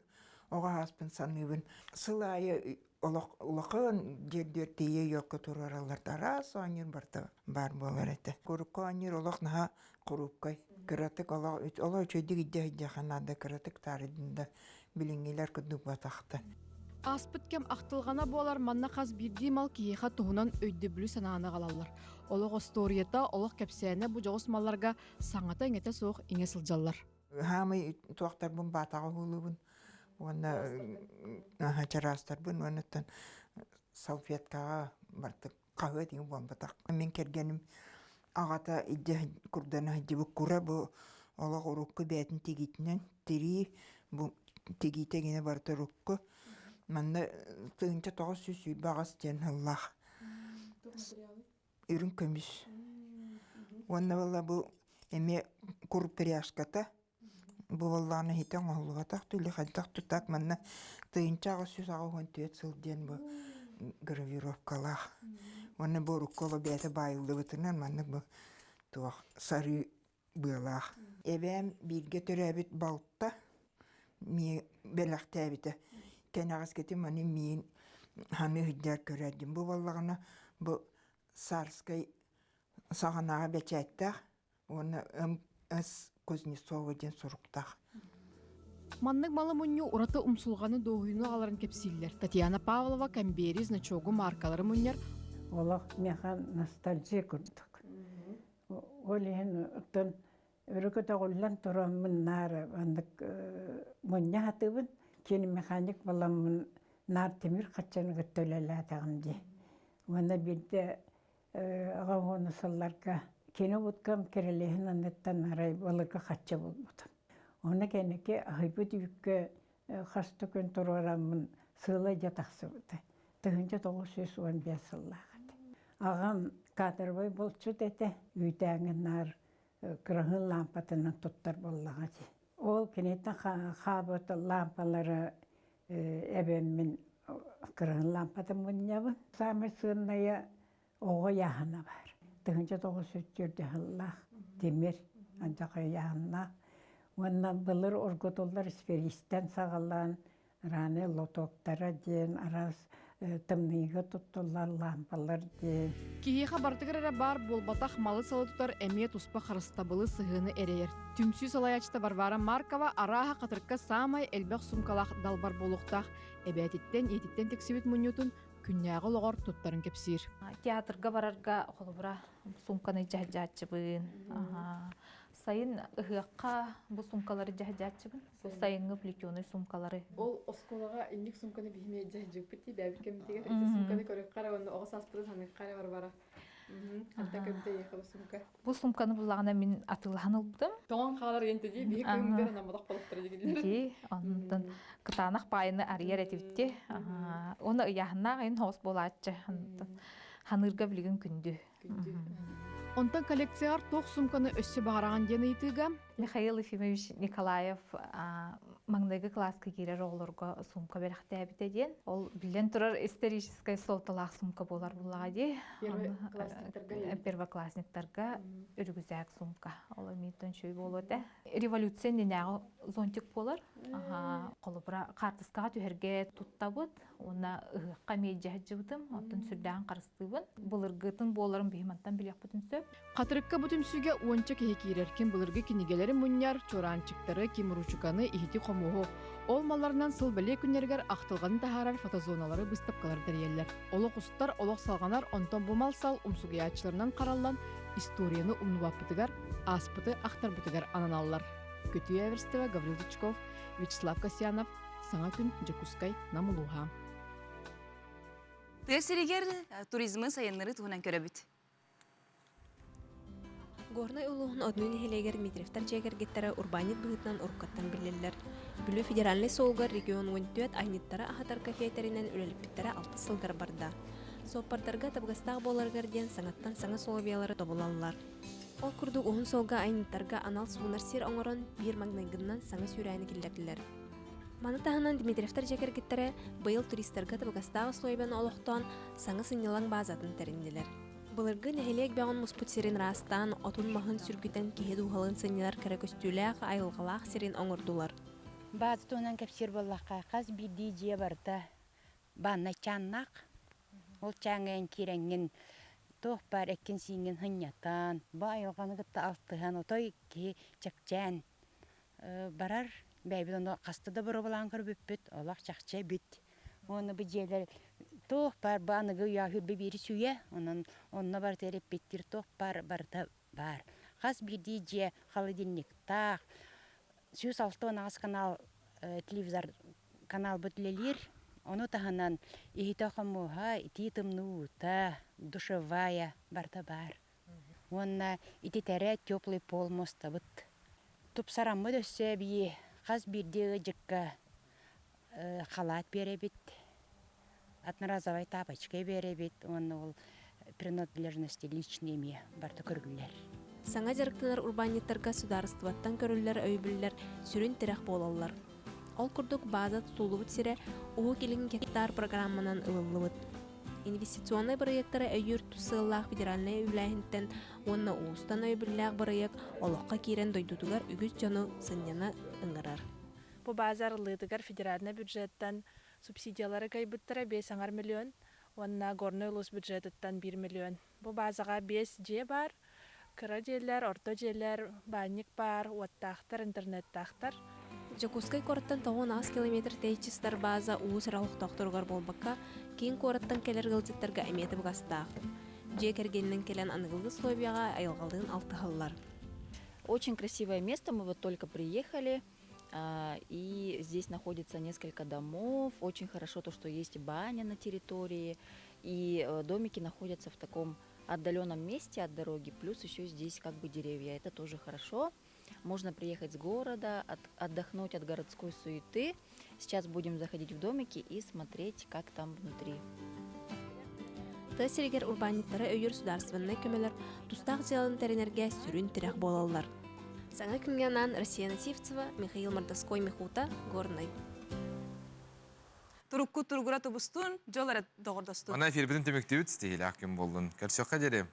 оға аспын саныбын. Сылайы ұлақын жердер тейе йоқы тұраралардара соңын бар болар әті. Көріккі аныр олақ наға құрупқай. Кіратық ола өчөйдік идде қанады кіратық таридында біліңгелер күдік батақты. Аспыт кем ақтылғана болар манна қаз бірдей мал кейеға туғынан өйді білі санағына қалалар. Олық осторията, олық кәпсәне бұ жоғыс малларға саңата еңеті соқ еңе сылжалар. Хамы туақтар бұн батаға ғылыбын, оны чарастар бұн, оныттан салфеткаға бартық қағы дейін бұн батақ. Мен кергенім ағата идде күрдана жібі күрі бұ олық ұрыққы бәтін тегейтінен тері бұ тегейтегіне барты ұрыққы. Манна тыынча тоғыз сүй бағас ден Аллах. Үрін көміс. Онна бала бұ әме күр пряжката. Бұ балланы хитен оғылғатақ түлі қаддақ тұтақ. Манна тыынча ағы сүз ағы ғын түйет сылден бұ гравировкалақ. Онна бұ ұрыққолы бәті байылды бұтынан манна бұ туақ сары бұлақ. Әбәм бірге түрәбіт балықта бәліқті әбіті. Кәнағыз кетім маны мен ханы хүддер көрәдім. Бұ баллағына бұ сарскай сағанаға бәчәттақ оны С. Кузнецова ден суруктах. Маннык малы мунню ураты умсулғаны доғыйну аларын кепсиллер. Татьяна Павлова Камбери значогу маркалары муннер. Олақ механ ностальжия күрдік. Олеген ұттын өрікі тағылан тұрамын нары андық мұння хатыбын. Кені механик баламын нар темір қатчаны күттөлелі атағын де. Оны бірде аға оны салларға кені бұткам керелейін андеттан арай балырға қатча болбудым. Оны кенеке ахайбы дүйікке қасты күн тұруарамын сылы жатақсы бұды. Тұхынча 915 сыллағады. Ағам кадырбай болчу деді, үйдәңін нар кырағын лампатынан тұттар боллағады. Ол кенеттен қабыты лампалары әбеммен кырағын лампатын мұнябын. Самы сынная оғы яғына бар. Тұхынча 904 жыллақ демір анжаға яғына. Оннан былыр орготолдар сферистен сағалан, раны лотоктара ден, арас тымныйғы тұттылар лампалар ден. Киеха бартыгырара бар болбатах малы салы тутар әмие туспа харыстабылы сыгыны эрейер. Түмсүй салаячта Варвара Маркова араха қатыркка самай элбек сумкалах далбар болуқтақ әбәтиттен, етиттен тексибит мұнютын күнняғы лоғар туттарын кепсир. Театрга барарга холобра сумканы жахжачыбын. Сайын ыхыаққа бұл сумкалары жахжачыбын. Сайынғы плетеный сумкалары. Ол осколаға инник сумканы бихме жахжып бітті, бәбіт көмітегер. Эти сумканы көріп қара, оны оғы саспырын ханы қара бар-бара. Алта көміте еқі бұл сумка. Бұл сумканы бұлағына мен атылған ұлдым. Тоған қалар енді де, бейік көмітер анамадақ балықтыр дегендер. Ди, ондан қытанақ байыны арияр әтіпті. Оны ұяғына ғайын хоғыз болатшы. Ханырға білген күнді. Онтан коллекцияр тоқ сумканы өссі бағараған дені етігі. Михаил Ефимович Николаев маңдайғы класска керер оғылырға сумка беріқті әбіті ден. Ол білен тұрар историческай солталақ сумка болар бұлаға де. Первоклассниктарға үргізәк сумка. Ол әметтен шөй болуды. Революция ненәғы зонтик болар. Қолыбыра қартысқаға түхерге тұттабыд. Оны ұғыққа мейджі жыбыдым. Оттын сүрдәғын қарыстыбын. Бұлырғытын боларын беймантан білек бұтын сөп. Қатырыққа бұтымсүйге уанча кеге кереркен бұлырғы кенегелері мұньяр, чоранчықтары, кеміручуканы ихити қомуғы. Ол маларынан сыл бәле күнергер ақтылғаны тахарар фотозоналары бұстапқалар дәрелер. Олық ұстар, олық салғанар онтан бұмал сал умсугиячыларынан қаралан историяны умнубаппытыгар, аспыты ақтар бұтыгар ананалар. Көтүй Эверстева, Гаврил Дучков, Вячеслав Касьянов, Саңа күн Джекускай, Намулуха. Тесерегер туризмы сайынлары туғынан көрөбіт. Горнай улуғын однуын хелегер Митревтар жегер геттері урбанит бұғытынан ұрқаттан білелер. Бүлі федеральный солғар регион 14 айниттары ахатар кафетерінен үлеліппеттері 6 сылдар барда. Соппардарға табғастағы боларғар ден саңаттан саңа соловиялары добылалар. Ол күрдік оғын солға айниттарға анал суынар сер оңырын бір магнайгыннан саңа сүйрәйіні келдерділер. Маны тағынан Дмитриевтар жегер геттері бұйыл туристарға табғастағы слойбен олықтан саңа сынелаң базатын тәрінделер. Бұлырғы нәхелек бәғын мұспут серин растан, отун махын сүргітен кеге дұғалын сынелар кәрі көстіләқ, айылғалақ серин оңырдулар. Базы туынан кәпсер болаққа қаз бірдей же барда банна чаннақ. Ол чаңын кереңін тоқ бар әккен сейінген хынятан. Ба айылғаны күтті алтыған отой ке чакчан. Барар бәйбіл оны қасты да бұры болан көріп өппіт, олақ чақча бүт. Оны бұл жерлер тоқ бар банығы яғыр бері сүйе, онына бар тәріп беттер тоқ барда бар. Қаз бірдей же холодильник тақ. Сүйіс алты онағыз канал, телевизор канал бүтлелер, оны тағынан ехіті қамуға, ити тымнуыта, душевая барда бар. Онына ити тәрі теплый пол моста бұт. Тұпсарамы дөсі бейі қаз бірдегі жыққа қалат бере бет. Одноразовой тапочкой бере бет. Оны ол принадлежности личными барда көргілер. Саңа жарықтанар урбаниттарға сударыстываттан көрілер өйбілер сүрін тірек болалар. Ол күрдік база тұтулыбыт сире оғы келген гектар программанан ылылыбыт. Инвестиционный проекттары өйір тұсыллақ федеральный өйләйінттен онына уыстан өйбілләқ проект олыққа керен дойдудығар үгіз жону сыннена ыңырар. Бу базар лыдыгар федеральный бюджеттен субсидиялары кайбыттара 5 миллион, онына горный улус бюджеттен 1 миллион. Бу базаға 5 же бар, Кыра жерлер, орто жерлер, банник бар, уаттахтар, интернеттахтар. Жакускай кораттан 9 километр тейчистар база уус ралықтақтырғар болбаққа, кейін кораттан келер ғылжыттарға әметі бұғастақ. Же кергеннен келен анығылғы словияға айылғалдығын алтығалар. Очень красивое место, мы вот только приехали, и здесь находится несколько домов. Очень хорошо то, что есть баня на территории, и домики находятся в таком отдаленном месте от дороги, плюс еще здесь как бы деревья. Это тоже хорошо. Можно приехать с города, отдохнуть от городской суеты. Сейчас будем заходить в домики и смотреть, как там внутри. Тәсіргер урбаниттары өйір сударсывынны көмелер тустақ жалын тәренерге сүрін тірек болалар. Саңа күнгеннен Россия Насивцева, Михаил Мордовской, Михута, Горный. Турукку тургура тубустун, жолары доғырдостун. Она эфир бүтін төмекті өтісті елі ақкім болдың. Көрсеққа дере.